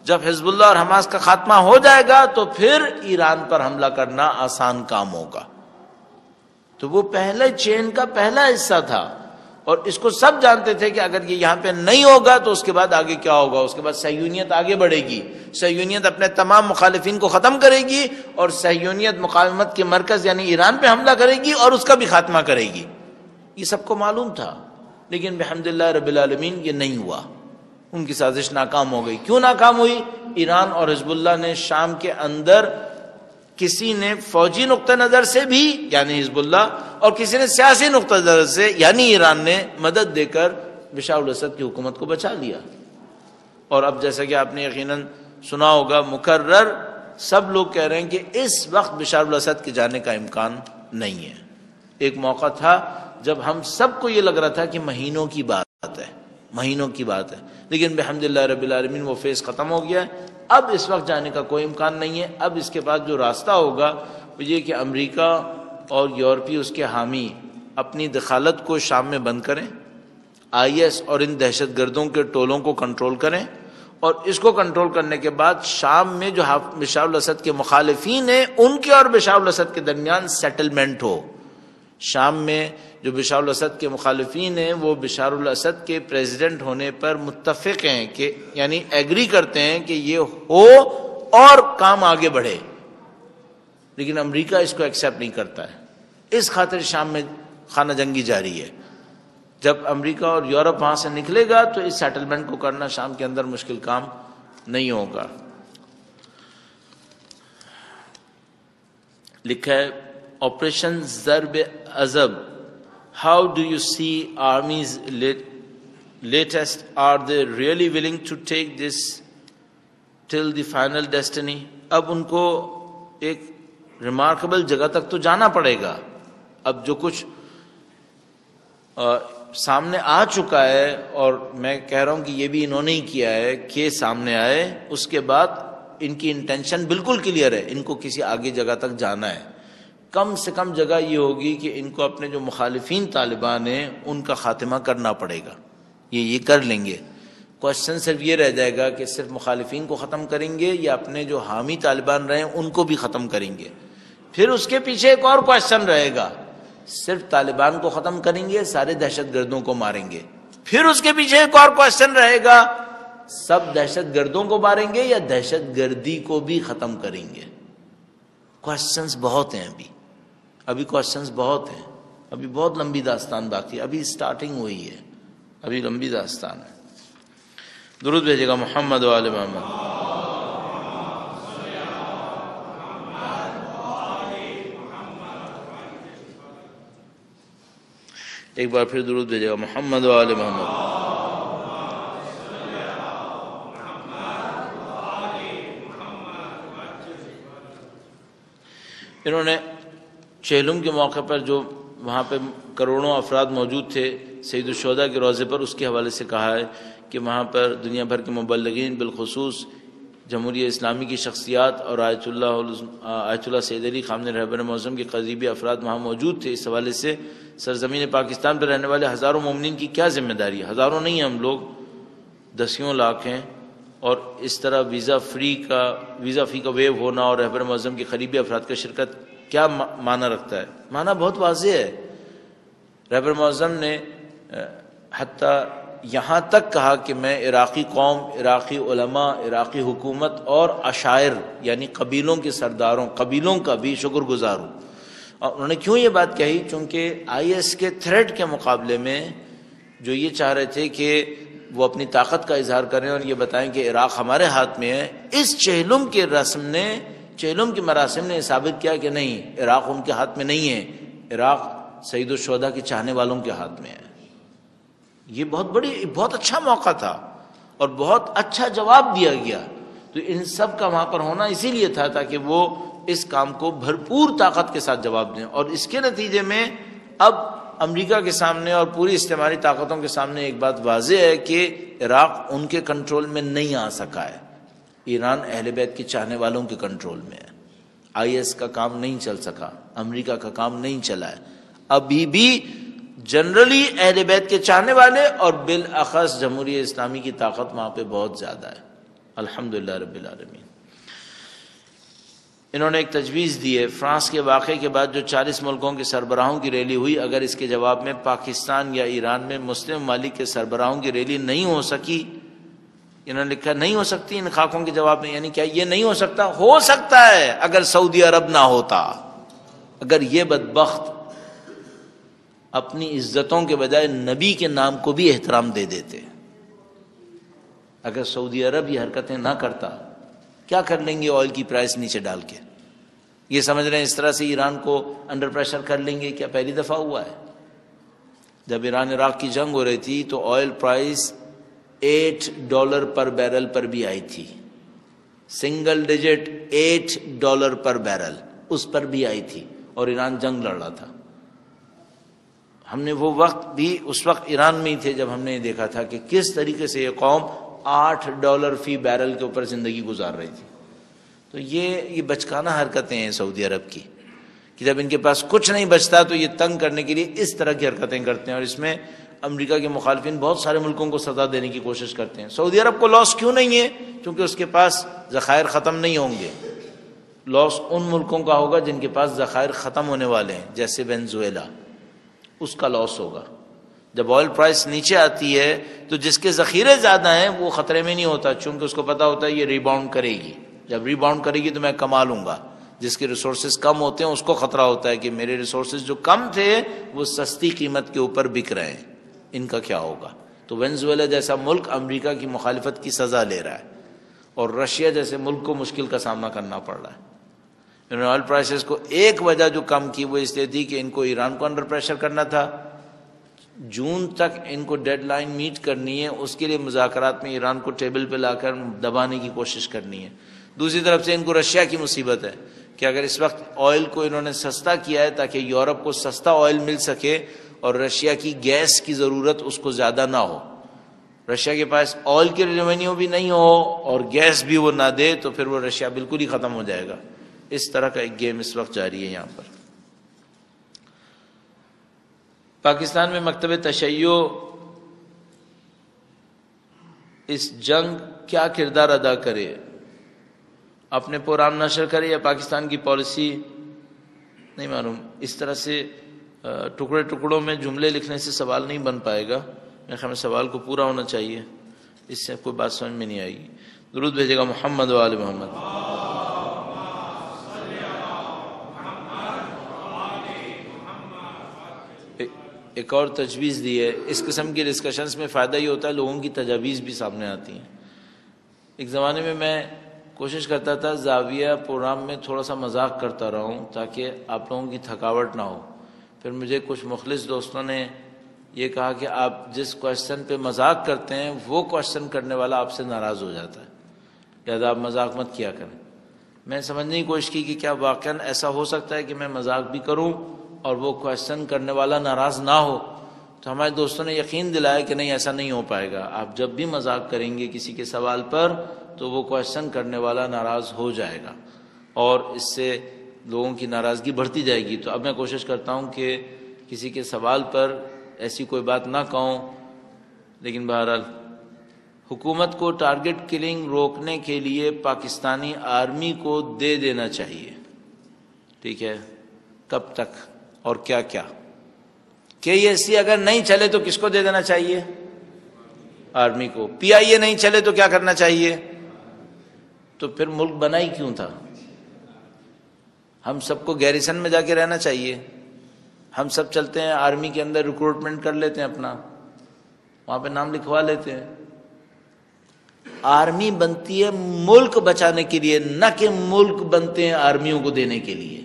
جب حزب اللہ اور حماس کا خاتمہ ہو جائے گا تو پھر ایران پر حملہ کرنا آسان کام ہوگا۔ تو وہ پہلے چین کا پہلا حصہ تھا، اور اس کو سب جانتے تھے کہ اگر یہ یہاں پہ نہیں ہوگا تو اس کے بعد آگے کیا ہوگا۔ اس کے بعد صہیونیت آگے بڑھے گی، صہیونیت اپنے تمام مخالفین کو ختم کرے گی، اور صہیونیت مقاومت کے مرکز یعنی ایران پہ حملہ کرے گی اور اس کا بھی خاتمہ کرے گی۔ یہ سب کو معلوم تھا، لیکن بحمدللہ رب العالمین یہ نہیں ہوا، ان کی سازش ناکام ہو گئی۔ کیوں ناکام ہوئی؟ ایران اور حزب اللہ نے شام کے اندر کسی نے فوجی نقطہ نظر سے بھی یعنی حزب اللہ، اور کسی نے سیاسی نقطہ نظر سے یعنی ایران نے مدد دے کر بشار الاسد کی حکومت کو بچا لیا۔ اور اب جیسا کہ آپ نے یقیناً سنا ہوگا، مکرر سب لوگ کہہ رہے ہیں کہ اس وقت بشار الاسد کے جانے کا امکان نہیں ہے۔ ایک موقع تھا جب ہم سب کو یہ لگ رہا تھا کہ مہینوں کی بات ہے، مہینوں کی بات ہے، لیکن بحمدللہ رب العالمین وہ فیز ختم ہو گیا ہے۔ اب اس وقت جانے کا کوئی امکان نہیں ہے۔ اب اس کے بعد جو راستہ ہوگا وہ یہ کہ امریکہ اور یورپی اس کے حامی اپنی دخالت کو شام میں بند کریں، آئی ایس اور ان دہشت گردوں کے ٹولوں کو کنٹرول کریں، اور اس کو کنٹرول کرنے کے بعد شام میں جو بشار الاسد کے مخالفین ہیں ان کے اور بشار الاسد کے درمیان سیٹلمنٹ ہو۔ شام میں جو بشار الاسد کے مخالفین ہیں وہ بشار الاسد کے پریزیڈنٹ ہونے پر متفق ہیں، کہ یعنی ایگری کرتے ہیں کہ یہ ہو اور کام آگے بڑھے، لیکن امریکہ اس کو ایکسیپٹ نہیں کرتا ہے۔ اس خاطر شام میں خانہ جنگی جاری ہے۔ جب امریکہ اور یورپ وہاں سے نکلے گا تو اس سیٹلمنٹ کو کرنا شام کے اندر مشکل کام نہیں ہوگا۔ لکھا ہے operation Zarb Azb, how do you see army's latest, are they really willing to take this till the final destiny? اب ان کو ایک ریمارکیبل جگہ تک تو جانا پڑے گا۔ اب جو کچھ سامنے آ چکا ہے، اور میں کہہ رہا ہوں کہ یہ بھی انہوں نے ہی کیا ہے کہ سامنے آئے، اس کے بعد ان کی انٹینشن بالکل کلیئر ہے، ان کو کسی آگے جگہ تک جانا ہے۔ کم سے کم جگہ یہ ہوگی کہ ان کو اپنے جو مخالفین طالبان ہیں ان کا خاتمہ کرنا پڑے گا، یہ کر لیں گے۔ کوشچن صرف یہ رہ جائے گا کہ صرف مخالفین کو ختم کریں گے یا اپنے جو حامی طالبان رہے ہیں ان کو بھی ختم کریں گے۔ پھر اس کے پیچھے ایک اور کوشچن رہے گا، صرف طالبان کو ختم کریں گے، سارے دہشت گردوں کو ماریں گے۔ پھر اس کے پیچھے ایک اور کوشچن رہے گا، سب دہشت گردوں کو ماریں گے یا دہشت گردی کو بھی ختم کریں گے۔ کوشچنز بہت ہیں، ابھی کوشچنز بہت ہیں، ابھی بہت لمبی داستان باقی ہے، ابھی سٹارٹنگ ہوئی ہے، ابھی لمبی داستان ہے۔ درود بھیجے گا محمد و آل محمد۔ ایک بار پھر درود بھیجے گا محمد و آل محمد۔ انہوں نے چہلم کے موقع پر جو وہاں پہ کروڑوں افراد موجود تھے سید الشہداء کے روضے پر، اس کے حوالے سے کہا ہے کہ وہاں پر دنیا بھر کے مبلغین، بالخصوص جمہوریہ اسلامی کی شخصیات اور آیت اللہ سید علی خامنہ رہبر معظم کے قریبی افراد وہاں موجود تھے۔ اس حوالے سے سرزمین پاکستان پر رہنے والے ہزاروں مومنین کی کیا ذمہ داری ہے؟ ہزاروں نہیں ہیں ہم لوگ، دسیوں لاکھ ہیں، اور اس طرح ویزا فی کا ویو ہونا اور رہبر معظم کے قریبی افراد کا شرکت کیا معنی رکھتا ہے؟ معنی بہت واضح ہے۔ رہبر معظم نے حتیٰ یہاں تک کہا کہ میں عراقی قوم، عراقی علماء، عراقی حکومت اور عشائر یعنی قبیلوں کے سرداروں، قبیلوں کا بھی شکر گزار ہوں۔ اور انہوں نے کیوں یہ بات کہی؟ چونکہ آئی ایس کے تھریٹ کے مقابلے میں جو یہ چاہ رہے تھے کہ وہ اپنی طاقت کا اظہار کریں اور یہ بتائیں کہ عراق ہمارے ہاتھ میں ہے، اس چہلم کے مراسم نے ثابت کیا کہ نہیں، عراق ان کے ہاتھ میں نہیں ہے، عراق سید الشہداء کے چاہنے والوں کے ہاتھ میں ہے۔ یہ بہت اچھا موقع تھا اور بہت اچھا جواب دیا گیا۔ تو ان سب کا وہاں پر ہونا اسی لیے تھا تاکہ وہ اس کام کو بھرپور طاقت کے ساتھ جواب دیں، اور اس کے نتیجے میں اب امریکہ کے سامنے اور پوری استعماری طاقتوں کے سامنے ایک بات واضح ہے کہ عراق ان کے کنٹرول میں نہیں آ سکا ہے، ایران اہل بیت کے چاہنے والوں کے کنٹرول میں ہے۔ آئی ایس کا کام نہیں چل سکا، امریکہ کا کام نہیں چلا ہے۔ ابھی بھی جنرلی اہل بیت کے چاہنے والے اور بالاخص جمہوریہ اسلامی کی طاقت وہاں پہ بہت زیادہ ہے، الحمدللہ رب العالمین۔ انہوں نے ایک تجویز دی ہے، فرانس کے واقعے کے بعد جو 40 ملکوں کے سربراہوں کی ریلی ہوئی، اگر اس کے جواب میں پاکستان یا ایران میں مسلم ممالک کے سربراہوں کی ریلی نہیں ہو سکی، انہوں نے لکھا نہیں ہو سکتی ان خاکوں کے جواب میں، یعنی کیا یہ نہیں ہو سکتا؟ ہو سکتا ہے اگر سعودی عرب نہ ہوتا، اگر یہ بدبخت اپنی عزتوں کے بجائے نبی کے نام کو بھی احترام دے دیتے، اگر سعودی عرب یہ حرکتیں نہ کرتا، کیا کر لیں گے آئل کی پرائس نیچے ڈال کے؟ یہ سمجھ رہے ہیں اس طرح سے ایران کو انڈر پریشر کر لیں گے؟ کیا پہلی دفعہ ہوا ہے؟ جب ایران عراق کی جنگ ہو رہی تھی تو آئل پرائس $8 پر بیرل پر بھی آئی تھی، سنگل ڈیجٹ $8 پر بیرل اس پر بھی آئی تھی، اور ایران جنگ لڑ رہا تھا۔ ہم نے وہ وقت بھی اس وقت ایران میں ہی تھے جب ہم نے دیکھا تھا کہ کس طریقے سے یہ قوم $8 فی بیرل کے اوپر زندگی گزار رہی تھی۔ تو یہ بچکانہ حرکتیں ہیں سعودی عرب کی، کہ جب ان کے پاس کچھ نہیں بچتا تو یہ تنگ کرنے کے لیے اس طرح کی حرکتیں کرتے ہیں، اور اس میں امریکہ کے مخالفین بہت سارے ملکوں کو سزا دینے کی کوشش کرتے ہیں. سعودی عرب کو لاس کیوں نہیں ہے؟ کیونکہ اس کے پاس ذخائر ختم نہیں ہوں گے. لاس ان ملکوں کا ہوگا جن کے پاس ذخائر ختم ہونے والے ہیں، جیسے وینزویلا، اس کا لاس ہوگا. جب آئل پرائس نیچے آتی ہے تو جس کے ذخیرے زیادہ ہیں وہ خطرے میں نہیں ہوتا، چونکہ اس کو پتا ہوتا ہے یہ ریباؤنڈ کرے گی. جب ریباؤنڈ کرے گی تو میں کما لوں گا. جس کے ریسورسز کم ہوتے ہیں اس کو خطرہ ہوتا ہے کہ میرے ریسورسز جو کم تھے وہ سستی قیمت کے اوپر بک رہے ہیں، ان کا کیا ہوگا. تو وینزویلا جیسا ملک امریکہ کی مخالفت کی سزا لے رہا ہے، اور رشیا جیسے ملک کو مشکل کا سامنا کرنا پڑ رہا ہے. انہوں نے آئل پرائسز کو ایک وجہ جو کم کی وہ اس لیے تھی کہ ان کو ایران کو انڈر پریشر کرنا تھا. جون تک ان کو ڈیڈ لائن میٹ کرنی ہے، اس کے لیے مذاکرات میں ایران کو ٹیبل پہ لا کر دبانے کی کوشش کرنی ہے. دوسری طرف سے ان کو رشیا کی مصیبت ہے کہ اگر اس وقت آئل کو انہوں نے سستا کیا ہے تاکہ یورپ کو سستا آئل مل سکے اور رشیا کی گیس کی ضرورت اس کو زیادہ نہ ہو. رشیا کے پاس آئل کے ریونیو بھی نہیں ہو اور گیس بھی وہ نہ دے تو پھر وہ رشیا بالکل ہی ختم ہو جائے گا. اس طرح کا ایک گیم اس وقت جاری ہے یہاں پر. پاکستان میں مکتب تشیع اس جنگ کیا کردار ادا کرے؟ اپنے پروگرام نشر کرے یا پاکستان کی پالیسی؟ نہیں معلوم. اس طرح سے ٹکڑے ٹکڑوں میں جملے لکھنے سے سوال نہیں بن پائے گا. میرے خیال میں سوال کو پورا ہونا چاہیے، اس سے کوئی بات سمجھ میں نہیں آئے گی. درود بھیجے گا محمد و آل محمد. ایک اور تجویز دی ہے. اس قسم کی ڈسکشنز میں فائدہ یہ ہوتا ہے لوگوں کی تجاویز بھی سامنے آتی ہیں. ایک زمانے میں میں کوشش کرتا تھا زاویہ پروگرام میں تھوڑا سا مذاق کرتا رہا ہوں تاکہ آپ لوگوں کی تھکاوٹ نہ ہو. پھر مجھے کچھ مخلص دوستوں نے یہ کہا کہ آپ جس کوشچن پہ مذاق کرتے ہیں وہ کوشچن کرنے والا آپ سے ناراض ہو جاتا ہے، لہٰذا آپ مذاق مت کیا کریں. میں سمجھنے کی کوشش کی کہ کیا واقعاً ایسا ہو سکتا ہے کہ میں مذاق بھی کروں اور وہ کوشچن کرنے والا ناراض نہ ہو. تو ہمارے دوستوں نے یقین دلایا کہ نہیں، ایسا نہیں ہو پائے گا. آپ جب بھی مذاق کریں گے کسی کے سوال پر تو وہ کوشچن کرنے والا ناراض ہو جائے گا اور اس سے لوگوں کی ناراضگی بڑھتی جائے گی. تو اب میں کوشش کرتا ہوں کہ کسی کے سوال پر ایسی کوئی بات نہ کہوں. لیکن بہرحال حکومت کو ٹارگٹ کلنگ روکنے کے لیے پاکستانی آرمی کو دے دینا چاہیے. ٹھیک ہے، کب تک اور کیا کیا؟ KSC اگر نہیں چلے تو کس کو دے دینا چاہیے؟ آرمی کو. PIA نہیں چلے تو کیا کرنا چاہیے؟ تو پھر ملک بنا ہی کیوں تھا؟ ہم سب کو گیریسن میں جا کے رہنا چاہیے. ہم سب چلتے ہیں آرمی کے اندر ریکروٹمنٹ کر لیتے ہیں، اپنا وہاں پہ نام لکھوا لیتے ہیں. آرمی بنتی ہے ملک بچانے کے لیے، نہ کہ ملک بنتے ہیں آرمیوں کو دینے کے لیے.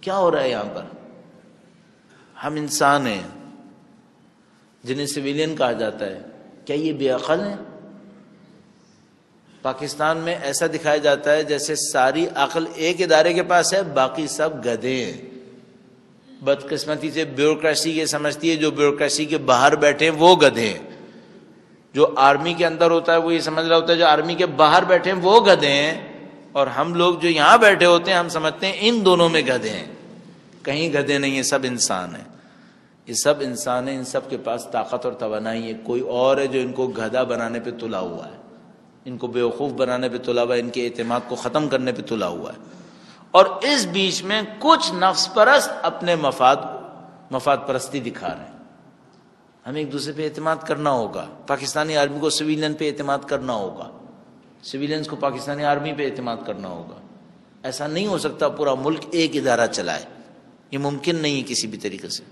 کیا ہو رہا ہے یہاں پر؟ ہم انسان ہیں جنہیں سویلین کہا جاتا ہے. کیا یہ بے عقل ہیں؟ پاکستان میں ایسا دکھایا جاتا ہے جیسے ساری عقل ایک ادارے کے پاس ہے، باقی سب گدھے ہیں. بدقسمتی سے بیوروکریسی یہ سمجھتی ہے جو بیوروکریسی کے باہر بیٹھے ہیں وہ گدھے ہیں. جو آرمی کے اندر ہوتا ہے وہ یہ سمجھ رہا ہوتا ہے جو آرمی کے باہر بیٹھے ہیں وہ گدھے ہیں، اور ہم لوگ جو یہاں بیٹھے ہوتے ہیں ہم سمجھتے ہیں ان دونوں میں گدھے ہیں. کہیں گدھے نہیں ہیں، سب انسان ہیں. یہ سب انسان ہیں، ان سب کے پاس طاقت اور توانائی ہے. کوئی اور ہے جو ان کو گدھا بنانے پہ تلا ہوا ہے، ان کو بیوقوف بنانے پہ تلا ہوا ہے، ان کے اعتماد کو ختم کرنے پہ تلا ہوا ہے. اور اس بیچ میں کچھ نفس پرست اپنے مفاد پرستی دکھا رہے ہیں. ہمیں ایک دوسرے پہ اعتماد کرنا ہوگا. پاکستانی آرمی کو سویلین پہ اعتماد کرنا ہوگا، سویلینز کو پاکستانی آرمی پہ اعتماد کرنا ہوگا. ایسا نہیں ہو سکتا پورا ملک ایک ادارہ چلائے، یہ ممکن نہیں ہے کسی بھی طریقے سے.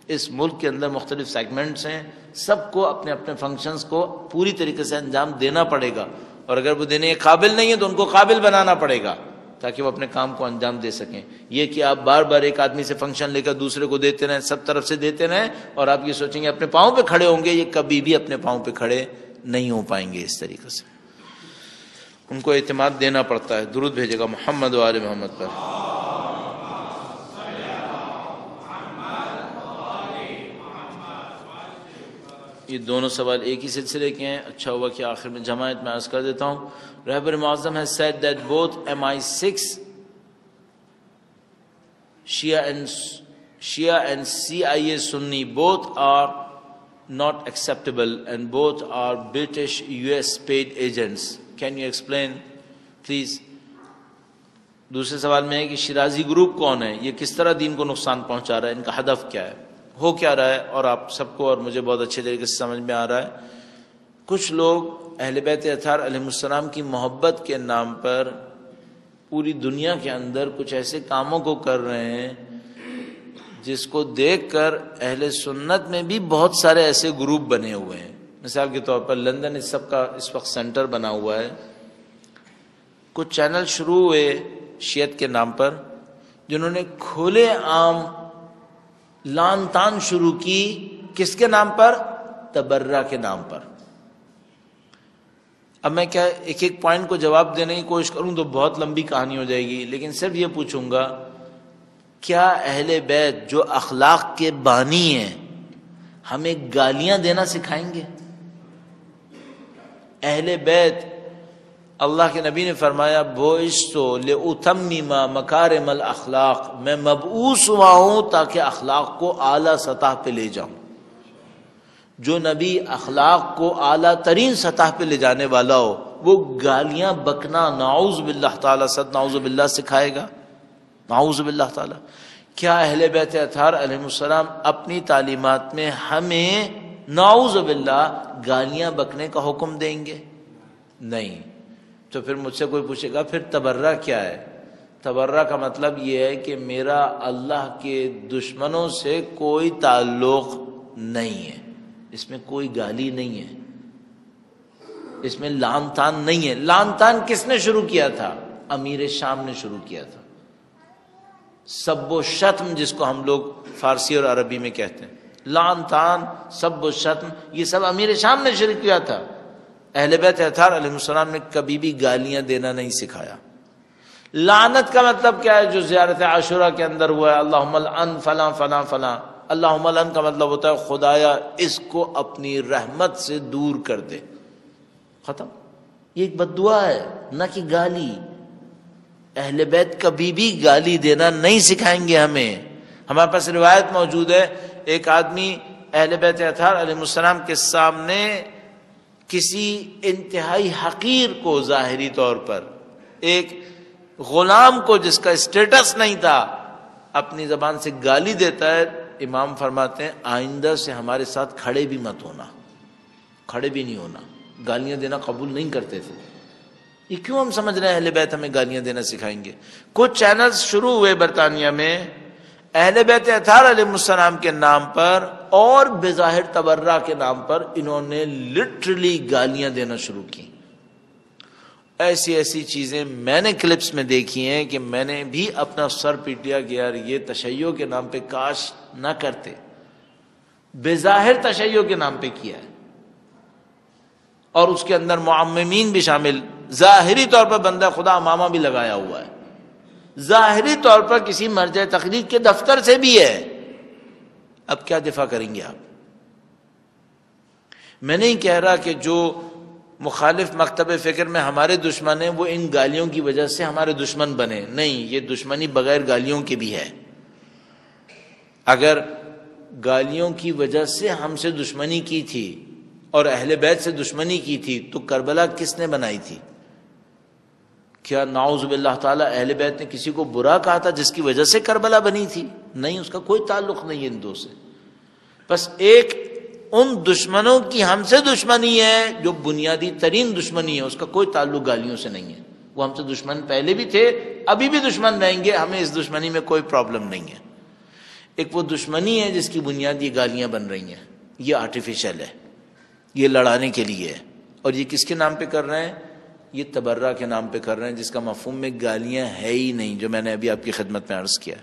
اس ملک کے اندر مختلف سیگمنٹس ہیں، سب کو اپنے اپنے فنکشنز کو پوری طریقے سے انجام دینا پڑے گا، اور اگر وہ دینے کے قابل نہیں ہے تو ان کو قابل بنانا پڑے گا تاکہ وہ اپنے کام کو انجام دے سکیں. یہ کہ آپ بار بار ایک آدمی سے فنکشن لے کر دوسرے کو دیتے رہیں، سب طرف سے دیتے رہیں، اور آپ یہ سوچیں گے اپنے پاؤں پہ کھڑے ہوں گے، یہ کبھی بھی اپنے پاؤں پہ کھڑے نہیں ہو پائیں گے. اس طریقے سے ان کو اعتماد دینا پڑتا ہے. درود بھیجے گا محمد و آل محمد پر. یہ دونوں سوال ایک ہی سلسلے کے ہیں. اچھا ہوا کہ آخر میں جماعت میں عرض کر دیتا ہوں. رہبر معظم has said that both MI6 Shia and CIA Sunni both are not acceptable and both are British US paid agents. Can you explain please? دوسرے سوال میں ہے کہ شیرازی گروپ کون ہے, یہ کس طرح دین کو نقصان پہنچا رہا ہے, ان کا ہدف کیا ہے, ہو کیا رہا ہے, اور آپ سب کو اور مجھے بہت اچھے طریقے سے سمجھ میں آ رہا ہے. کچھ لوگ اہل بیت اطہار علیہ السلام کی محبت کے نام پر پوری دنیا کے اندر کچھ ایسے کاموں کو کر رہے ہیں جس کو دیکھ کر اہل سنت میں بھی بہت سارے ایسے گروپ بنے ہوئے ہیں. مثال کے طور پر لندن اس سب کا اس وقت سینٹر بنا ہوا ہے. کچھ چینل شروع ہوئے شیعت کے نام پر جنہوں نے کھلے عام لان تان شروع کی. کس کے نام پر؟ تبرہ کے نام پر. اب میں کیا ایک ایک پوائنٹ کو جواب دینے کی کوشش کروں تو بہت لمبی کہانی ہو جائے گی, لیکن صرف یہ پوچھوں گا کیا اہل بیت جو اخلاق کے بانی ہیں ہمیں گالیاں دینا سکھائیں گے؟ اہل بیت, اللہ کے نبی نے فرمایا بوئستو لأتمم مکارم الاخلاق, میں مبعوث ہوا ہوں تاکہ اخلاق کو اعلیٰ سطح پہ لے جاؤں. جو نبی اخلاق کو اعلیٰ ترین سطح پہ لے جانے والا ہو وہ گالیاں بکنا نعوذ باللہ تعالیٰ صد نعوذ باللہ سکھائے گا؟ نعوذ باللہ تعالیٰ. کیا اہل بیت اطہار علیہ السلام اپنی تعلیمات میں ہمیں نعوذ باللہ گالیاں بکنے کا حکم دیں گے؟ نہیں. تو پھر مجھ سے کوئی پوچھے گا پھر تبرہ کیا ہے؟ تبرہ کا مطلب یہ ہے کہ میرا اللہ کے دشمنوں سے کوئی تعلق نہیں ہے, اس میں کوئی گالی نہیں ہے, اس میں لعن طعن نہیں ہے. لعن طعن کس نے شروع کیا تھا؟ امیر شام نے شروع کیا تھا. سب و شتم جس کو ہم لوگ فارسی اور عربی میں کہتے ہیں, لعن طعن سب و شتم, یہ سب امیر شام نے شروع کیا تھا. اہل بیت اطہار علیہ السلام نے کبھی بھی گالیاں دینا نہیں سکھایا. لعنت کا مطلب کیا ہے جو زیارت عاشورہ کے اندر ہوا ہے؟ اللہم العن فلاں فلاں فلاں. اللہم العن کا مطلب ہوتا ہے خدایا اس کو اپنی رحمت سے دور کر دے. ختم. یہ ایک بد دعا ہے, نہ کہ گالی. اہل بیت کبھی بھی گالی دینا نہیں سکھائیں گے ہمیں. ہمارے پاس روایت موجود ہے, ایک آدمی اہل بیت اطہار علیہ السلام کے سامنے کسی انتہائی حقیر کو ظاہری طور پر, ایک غلام کو جس کا اسٹیٹس نہیں تھا, اپنی زبان سے گالی دیتا ہے. امام فرماتے ہیں آئندہ سے ہمارے ساتھ کھڑے بھی مت ہونا, کھڑے بھی نہیں ہونا. گالیاں دینا قبول نہیں کرتے تھے. یہ کیوں ہم سمجھ رہے ہیں اہل بیت ہمیں گالیاں دینا سکھائیں گے؟ کچھ چینلز شروع ہوئے برطانیہ میں اہل بیت اطہار علیہ السلام کے نام پر اور بظاہر تبرہ کے نام پر انہوں نے لٹرلی گالیاں دینا شروع کی. ایسی ایسی چیزیں میں نے کلپس میں دیکھی ہیں کہ میں نے بھی اپنا سر پیٹ لیا کہ یار یہ تشیع کے نام پہ کاش نہ کرتے. بظاہر تشیع کے نام پہ کیا ہے, اور اس کے اندر معممین بھی شامل. ظاہری طور پر بندہ خدا امامہ بھی لگایا ہوا ہے, ظاہری طور پر کسی مرجع تقلید کے دفتر سے بھی ہے. اب کیا دفاع کریں گے آپ؟ میں نہیں کہہ رہا کہ جو مخالف مکتب فکر میں ہمارے دشمن ہیں وہ ان گالیوں کی وجہ سے ہمارے دشمن بنے. نہیں, یہ دشمنی بغیر گالیوں کے بھی ہے. اگر گالیوں کی وجہ سے ہم سے دشمنی کی تھی اور اہل بیت سے دشمنی کی تھی تو کربلا کس نے بنائی تھی؟ کیا نعوذ باللہ تعالیٰ اہل بیت نے کسی کو برا کہا تھا جس کی وجہ سے کربلا بنی تھی؟ نہیں, اس کا کوئی تعلق نہیں ہے ان دو سے. بس ایک ان دشمنوں کی ہم سے دشمنی ہے جو بنیادی ترین دشمنی ہے, اس کا کوئی تعلق گالیوں سے نہیں ہے. وہ ہم سے دشمن پہلے بھی تھے, ابھی بھی دشمن رہیں گے, ہمیں اس دشمنی میں کوئی پرابلم نہیں ہے. ایک وہ دشمنی ہے جس کی بنیاد یہ گالیاں بن رہی ہیں, یہ آرٹیفیشل ہے, یہ لڑانے کے لیے ہے. اور یہ کس کے نام پہ کر رہے ہیں؟ یہ تبرہ کے نام پہ کر رہے ہیں جس کا مفہوم میں گالیاں ہے ہی نہیں, جو میں نے ابھی آپ کی خدمت میں عرض کیا.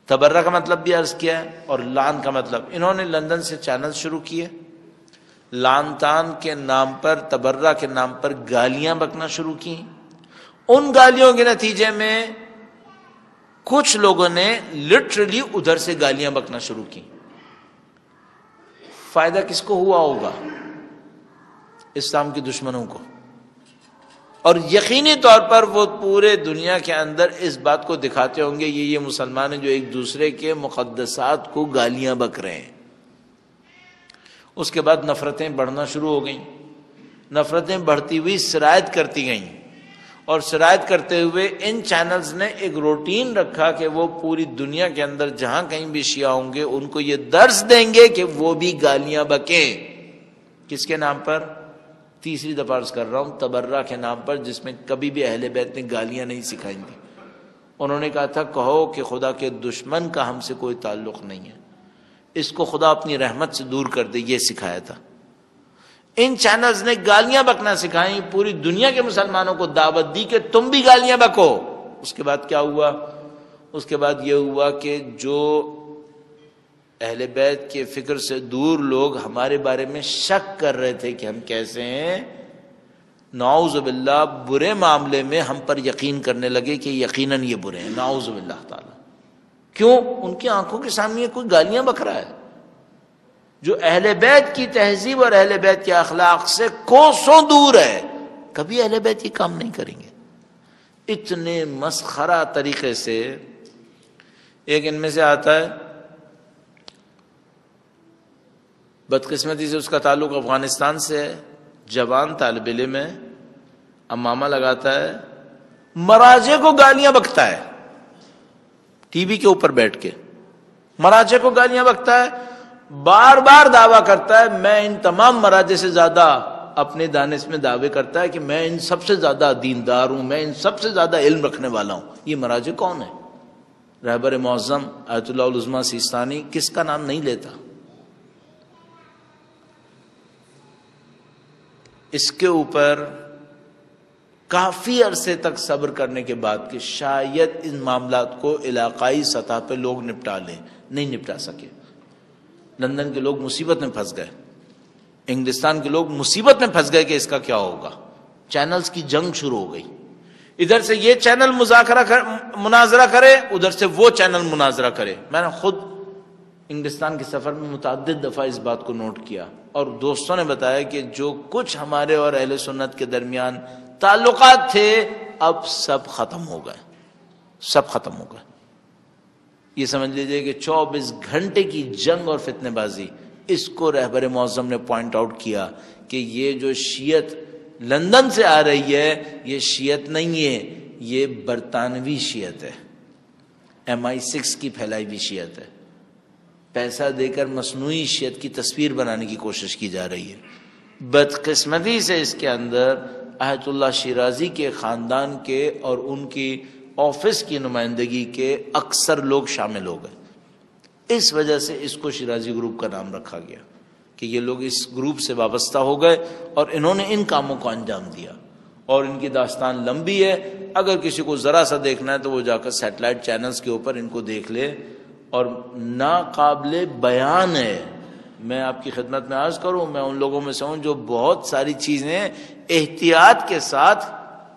تبرہ کا مطلب بھی عرض کیا ہے, اور لعن کا مطلب. انہوں نے لندن سے چینل شروع کیے, لعن طعن کے نام پر, تبرہ کے نام پر گالیاں بکنا شروع کی. ان گالیوں کے نتیجے میں کچھ لوگوں نے لٹرلی ادھر سے گالیاں بکنا شروع کی. فائدہ کس کو ہوا ہوگا؟ اسلام کے دشمنوں کو. اور یقینی طور پر وہ پورے دنیا کے اندر اس بات کو دکھاتے ہوں گے یہ مسلمان ہیں جو ایک دوسرے کے مقدسات کو گالیاں بک رہے ہیں. اس کے بعد نفرتیں بڑھنا شروع ہو گئیں، نفرتیں بڑھتی ہوئی سرایت کرتی گئیں، اور سرایت کرتے ہوئے ان چینلز نے ایک روٹین رکھا کہ وہ پوری دنیا کے اندر جہاں کہیں بھی شیعہ ہوں گے ان کو یہ درس دیں گے کہ وہ بھی گالیاں بکیں. کس کے نام پر؟ تیسری دفعہ عرض کر رہا ہوں، تبرہ کے نام پر، جس میں کبھی بھی اہل بیت نے گالیاں نہیں سکھائیں گی. انہوں نے کہا تھا کہو کہ خدا کے دشمن کا ہم سے کوئی تعلق نہیں ہے، اس کو خدا اپنی رحمت سے دور کر دے، یہ سکھایا تھا. ان چینلز نے گالیاں بکنا سکھائیں، پوری دنیا کے مسلمانوں کو دعوت دی کہ تم بھی گالیاں بکو. اس کے بعد کیا ہوا؟ اس کے بعد یہ ہوا کہ جو اہل بیت کے فکر سے دور لوگ ہمارے بارے میں شک کر رہے تھے کہ ہم کیسے ہیں، نعوذ باللہ برے معاملے میں ہم پر یقین کرنے لگے کہ یقیناً یہ برے ہیں، نعوذ باللہ تعالی. کیوں؟ ان کی آنکھوں کے سامنے کوئی گالیاں بک رہا ہے جو اہل بیت کی تہذیب اور اہل بیت کے اخلاق سے کوسوں دور ہے. کبھی اہل بیت یہ کام نہیں کریں گے. اتنے مسخرہ طریقے سے ایک ان میں سے آتا ہے، بدقسمتی سے اس کا تعلق افغانستان سے ہے، جوان طالب علم ہے، امامہ لگاتا ہے، مراجع کو گالیاں بکتا ہے، ٹی وی کے اوپر بیٹھ کے مراجع کو گالیاں بکتا ہے، بار بار دعویٰ کرتا ہے میں ان تمام مراجع سے زیادہ، اپنے دانش میں دعوے کرتا ہے کہ میں ان سب سے زیادہ دیندار ہوں، میں ان سب سے زیادہ علم رکھنے والا ہوں. یہ مراجع کون ہے؟ رہبر معظم آیت اللہ العظمیٰ سیستانی، کس کا نام نہیں لیتا. اس کے اوپر کافی عرصے تک صبر کرنے کے بعد کہ شاید ان معاملات کو علاقائی سطح پہ لوگ نپٹا لیں، نہیں نپٹا سکے. لندن کے لوگ مصیبت میں پھنس گئے، انگلستان کے لوگ مصیبت میں پھنس گئے کہ اس کا کیا ہوگا. چینلز کی جنگ شروع ہو گئی، ادھر سے یہ چینل مناظرہ کرے، ادھر سے وہ چینل مناظرہ کرے. میں نے خود انگلستان کے سفر میں متعدد دفعہ اس بات کو نوٹ کیا، اور دوستوں نے بتایا کہ جو کچھ ہمارے اور اہل سنت کے درمیان تعلقات تھے اب سب ختم ہو گئے، سب ختم ہو گئے. یہ سمجھ لیجئے کہ 24 گھنٹے کی جنگ اور فتنہ بازی. اس کو رہبر معظم نے پوائنٹ آؤٹ کیا کہ یہ جو شیعت لندن سے آ رہی ہے یہ شیعت نہیں ہے، یہ برطانوی شیعت ہے، MI6 کی پھیلائی ہوئی شیعت ہے. پیسہ دے کر مصنوعی شیعت کی تصویر بنانے کی کوشش کی جا رہی ہے. بدقسمتی سے اس کے اندر آیت اللہ شیرازی کے خاندان کے اور ان کی آفس کی نمائندگی کے اکثر لوگ شامل ہو گئے. اس وجہ سے اس کو شیرازی گروپ کا نام رکھا گیا کہ یہ لوگ اس گروپ سے وابستہ ہو گئے اور انہوں نے ان کاموں کو انجام دیا. اور ان کی داستان لمبی ہے، اگر کسی کو ذرا سا دیکھنا ہے تو وہ جا کر سیٹلائٹ چینلز کے اوپر ان کو دیکھ لے، اور ناقابل بیان ہے. میں آپ کی خدمت میں عرض کروں، میں ان لوگوں میں سے ہوں جو بہت ساری چیزیں احتیاط کے ساتھ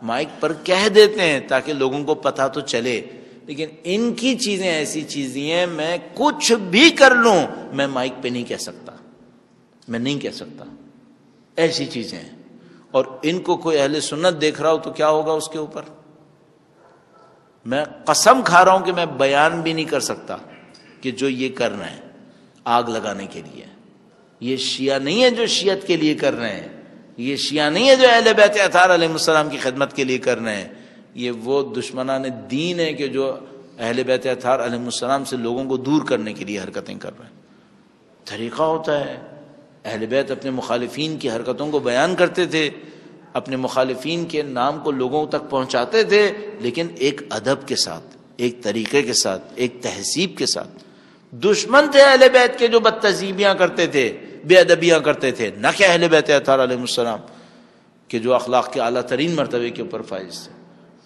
مائک پر کہہ دیتے ہیں تاکہ لوگوں کو پتہ تو چلے، لیکن ان کی چیزیں ایسی چیزیں ہیں میں کچھ بھی کر لوں میں مائک پہ نہیں کہہ سکتا، میں نہیں کہہ سکتا. ایسی چیزیں ہیں، اور ان کو کوئی اہل سنت دیکھ رہا ہو تو کیا ہوگا اس کے اوپر. میں قسم کھا رہا ہوں کہ میں بیان بھی نہیں کر سکتا کہ جو یہ کر رہے ہیں آگ لگانے کے لیے. یہ شیعہ نہیں ہے جو شیعت کے لیے کر رہے ہیں، یہ شیعہ نہیں ہے جو اہل بیت اطہار علیہ السلام کی خدمت کے لیے کر رہے ہیں. یہ وہ دشمنان دین ہے کہ جو اہل بیت اطہار علیہ السلام سے لوگوں کو دور کرنے کے لیے حرکتیں کر رہے ہیں. طریقہ ہوتا ہے. اہل بیت اپنے مخالفین کی حرکتوں کو بیان کرتے تھے، اپنے مخالفین کے نام کو لوگوں تک پہنچاتے تھے، لیکن ایک ادب کے ساتھ، ایک طریقے کے ساتھ، ایک تہذیب کے ساتھ. دشمن تھے اہل بیت کے جو بد تہذیبیاں کرتے تھے، بے ادبیاں کرتے تھے، نہ کہ اہل بیت اطہار علیہ السلام کہ جو اخلاق کے اعلیٰ ترین مرتبے کے اوپر فائز تھے.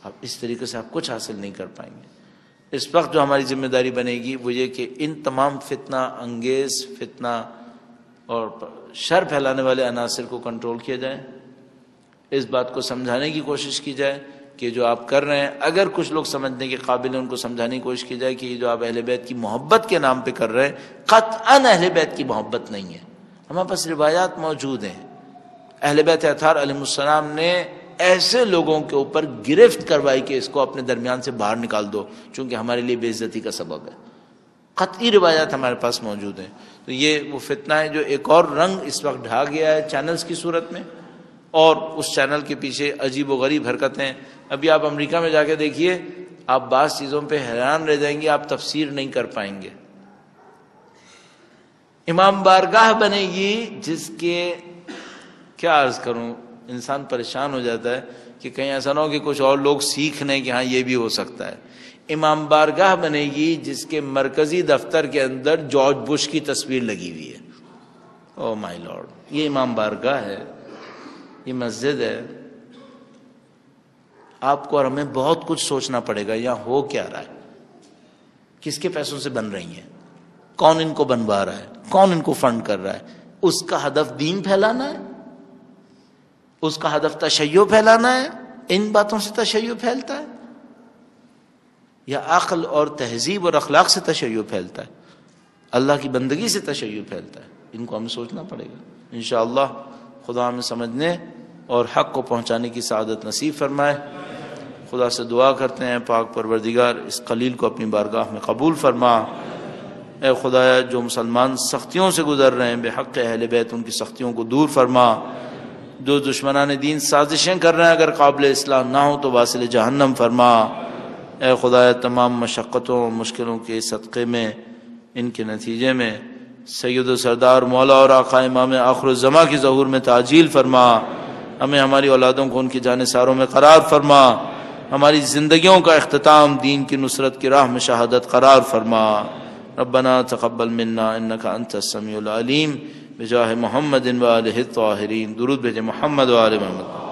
اب اس طریقے سے آپ کچھ حاصل نہیں کر پائیں گے. اس وقت جو ہماری ذمہ داری بنے گی وہ یہ کہ ان تمام فتنہ انگیز، فتنہ اور شر پھیلانے والے عناصر کو کنٹرول کیا جائے. اس بات کو سمجھانے کی کوشش کی جائے کہ جو آپ کر رہے ہیں، اگر کچھ لوگ سمجھنے کے قابل ہیں ان کو سمجھانے کی کوشش کی جائے کہ یہ جو آپ اہل بیت کی محبت کے نام پہ کر رہے ہیں قطعاً اہل بیت کی محبت نہیں ہے. ہمارے پاس روایات موجود ہیں، اہل بیت اطہار علیہ السلام نے ایسے لوگوں کے اوپر گرفت کروائی کہ اس کو اپنے درمیان سے باہر نکال دو، چونکہ ہمارے لیے بے عزتی کا سبب ہے. قطعی روایات ہمارے پاس موجود ہیں. تو یہ وہ فتنہ ہے جو ایک اور رنگ اس وقت ڈھا گیا ہے چینلز کی صورت میں، اور اس چینل کے پیچھے عجیب و غریب حرکتیں. ابھی آپ امریکہ میں جا کے دیکھیے، آپ بعض چیزوں پہ حیران رہ جائیں گے، آپ تفسیر نہیں کر پائیں گے. امام بارگاہ بنے گی جس کے، کیا عرض کروں، انسان پریشان ہو جاتا ہے کہ کہیں ایسا نہ ہو کہ کچھ اور لوگ سیکھ لیں کہ ہاں یہ بھی ہو سکتا ہے. امام بارگاہ بنے گی جس کے مرکزی دفتر کے اندر جارج بش کی تصویر لگی ہوئی ہے. او مائی لارڈ، یہ امام بارگاہ ہے، یہ مسجد ہے. آپ کو اور ہمیں بہت کچھ سوچنا پڑے گا یہاں ہو کیا رہا ہے، کس کے پیسوں سے بن رہی ہیں، کون ان کو بنوا رہا ہے، کون ان کو فنڈ کر رہا ہے. اس کا ہدف دین پھیلانا ہے، اس کا ہدف تشیع پھیلانا ہے. ان باتوں سے تشیع پھیلتا ہے یا عقل اور تہذیب اور اخلاق سے تشیع پھیلتا ہے، اللہ کی بندگی سے تشیع پھیلتا ہے. ان کو ہمیں سوچنا پڑے گا. انشاءاللہ خدا ہمیں سمجھنے اور حق کو پہنچانے کی سعادت نصیب فرمائے. خدا سے دعا کرتے ہیں پاک پروردگار اس قلیل کو اپنی بارگاہ میں قبول فرما. اے خدایا جو مسلمان سختیوں سے گزر رہے ہیں بے حق اہل بیت، ان کی سختیوں کو دور فرما. جو دشمنان دین سازشیں کر رہے ہیں اگر قابل اصلاح نہ ہو تو واصل جہنم فرما. اے خدایا تمام مشقتوں اور مشکلوں کے صدقے میں، ان کے نتیجے میں سید و سردار مولا اور آقا امام آخر الزماں کی ظہور میں تعجیل فرما. ہمیں ہماری اولادوں کو ان کی جانثاروں میں قرار فرما. ہماری زندگیوں کا اختتام دین کی نصرت کی راہ میں شہادت قرار فرما. ربنا تقبل منا انك انت السميع العليم بجاہ محمد و آلہ الطاہرین. درود بھیجے محمد و آل محمد.